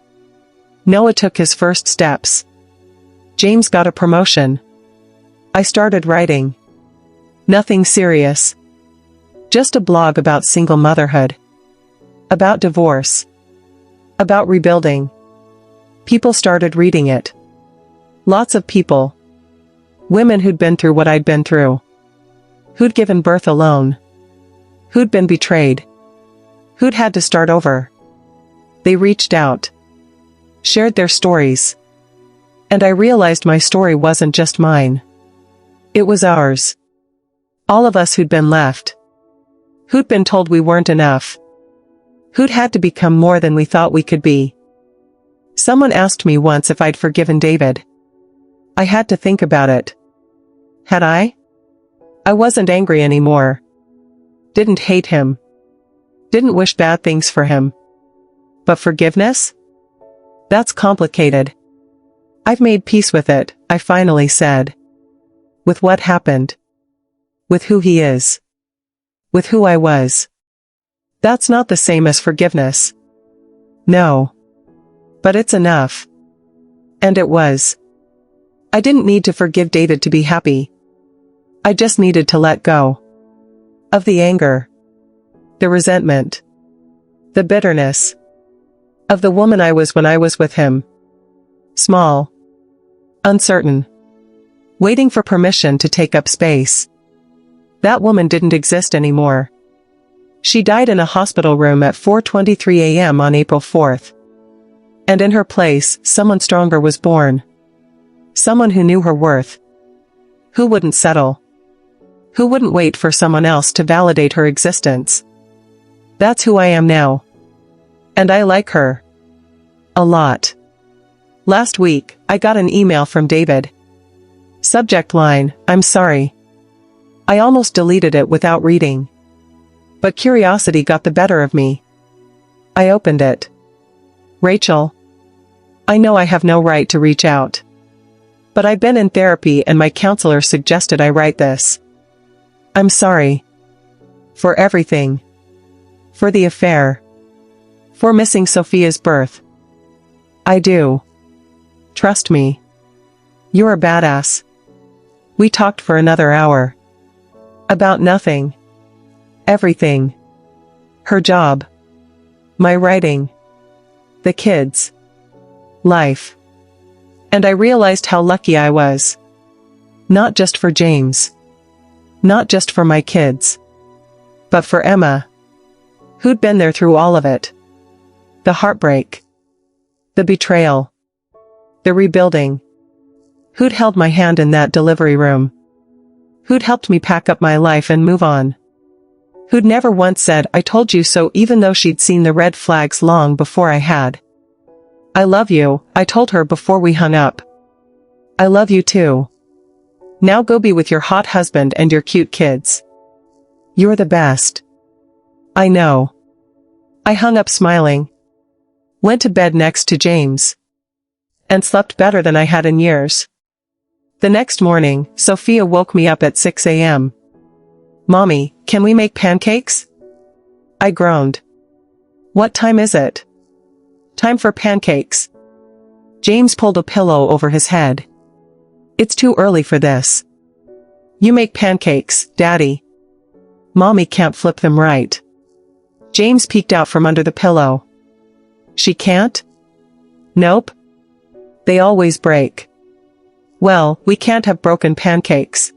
Noah took his first steps. James got a promotion. I started writing. Nothing serious. Just a blog about single motherhood. About divorce. About rebuilding. People started reading it. Lots of people. Women who'd been through what I'd been through. Who'd given birth alone. Who'd been betrayed. Who'd had to start over. They reached out. Shared their stories. And I realized my story wasn't just mine. It was ours. All of us who'd been left. Who'd been told we weren't enough. Who'd had to become more than we thought we could be. Someone asked me once if I'd forgiven David. I had to think about it. Had I? I wasn't angry anymore. Didn't hate him. Didn't wish bad things for him. But forgiveness? That's complicated. I've made peace with it, I finally said. With what happened. With who he is. With who I was. That's not the same as forgiveness. No. But it's enough. And it was. I didn't need to forgive David to be happy. I just needed to let go. Of the anger. The resentment. The bitterness. Of the woman I was when I was with him. Small. Uncertain. Waiting for permission to take up space. That woman didn't exist anymore. She died in a hospital room at 4:23 a.m. on April 4th. And in her place, someone stronger was born. Someone who knew her worth. Who wouldn't settle. Who wouldn't wait for someone else to validate her existence. That's who I am now. And I like her. A lot. Last week, I got an email from David. Subject line, I'm sorry. I almost deleted it without reading. But curiosity got the better of me. I opened it. Rachel. I know I have no right to reach out. But I've been in therapy and my counselor suggested I write this. I'm sorry. For everything. For the affair. For missing Sophia's birth. I do. Trust me. You're a badass. We talked for another hour. About nothing. Everything. Her job. My writing. The kids. Life. And I realized how lucky I was. Not just for James. Not just for my kids. But for Emma. Who'd been there through all of it. The heartbreak. The betrayal. The rebuilding. Who'd held my hand in that delivery room. Who'd helped me pack up my life and move on. Who'd never once said, I told you so, even though she'd seen the red flags long before I had. I love you, I told her before we hung up. I love you too. Now go be with your hot husband and your cute kids. You're the best. I know. I hung up smiling. Went to bed next to James. And slept better than I had in years. The next morning, Sophia woke me up at 6 a.m. Mommy, can we make pancakes? I groaned. What time is it? Time for pancakes. James pulled a pillow over his head. It's too early for this. You make pancakes, Daddy. Mommy can't flip them right. James peeked out from under the pillow. She can't? Nope. They always break. Well, we can't have broken pancakes.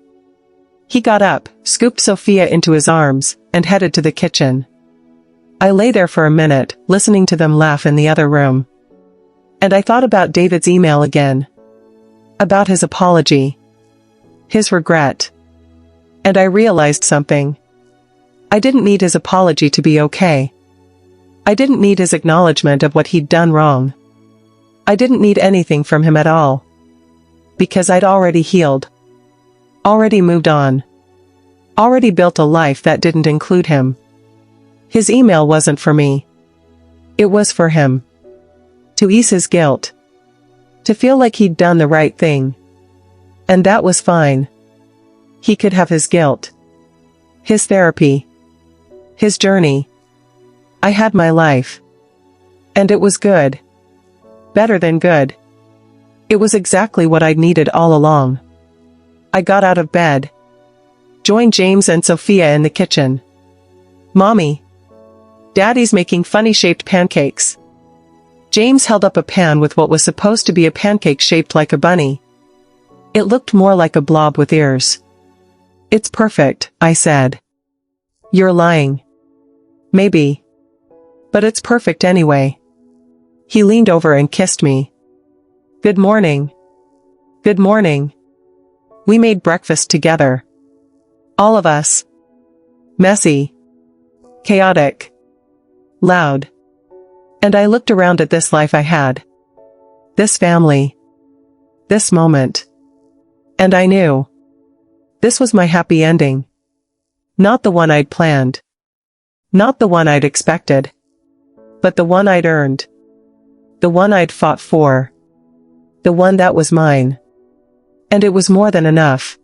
He got up, scooped Sophia into his arms, and headed to the kitchen. I lay there for a minute, listening to them laugh in the other room. And I thought about David's email again. About his apology. His regret. And I realized something. I didn't need his apology to be okay. I didn't need his acknowledgement of what he'd done wrong. I didn't need anything from him at all. Because I'd already healed. Already moved on. Already built a life that didn't include him. His email wasn't for me. It was for him. To ease his guilt. To feel like he'd done the right thing. And that was fine. He could have his guilt. His therapy. His journey. I had my life. And it was good. Better than good. It was exactly what I'd needed all along. I got out of bed. Joined James and Sophia in the kitchen. Mommy. Daddy's making funny-shaped pancakes. James held up a pan with what was supposed to be a pancake shaped like a bunny. It looked more like a blob with ears. It's perfect, I said. You're lying. Maybe. But it's perfect anyway. He leaned over and kissed me. Good morning. Good morning. We made breakfast together. All of us. Messy. Chaotic. Loud. And I looked around at this life I had. This family. This moment. And I knew. This was my happy ending. Not the one I'd planned. Not the one I'd expected. But the one I'd earned. The one I'd fought for. The one that was mine. And it was more than enough.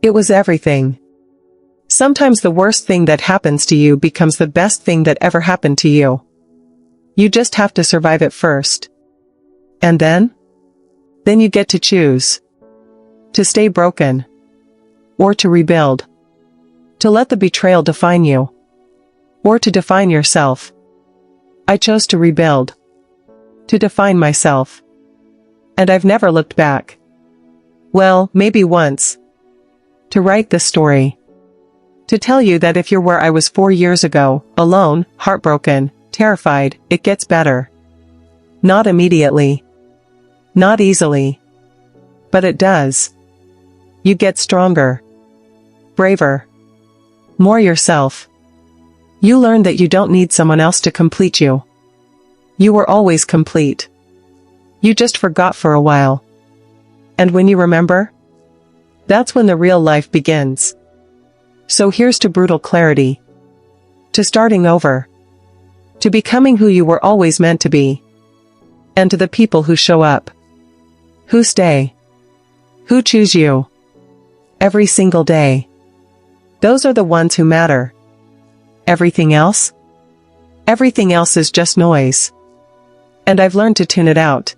It was everything. Sometimes the worst thing that happens to you becomes the best thing that ever happened to you. You just have to survive it first. And then? Then you get to choose. To stay broken. Or to rebuild. To let the betrayal define you. Or to define yourself. I chose to rebuild. To define myself. And I've never looked back. Well, maybe once. To write this story. To tell you that if you're where I was 4 years ago, alone, heartbroken, terrified, it gets better. Not immediately. Not easily. But it does. You get stronger. Braver. More yourself. You learn that you don't need someone else to complete you. You were always complete. You just forgot for a while. And when you remember, that's when the real life begins. So here's to brutal clarity. To starting over. To becoming who you were always meant to be. And to the people who show up. Who stay. Who choose you. Every single day. Those are the ones who matter. Everything else? Everything else is just noise. And I've learned to tune it out.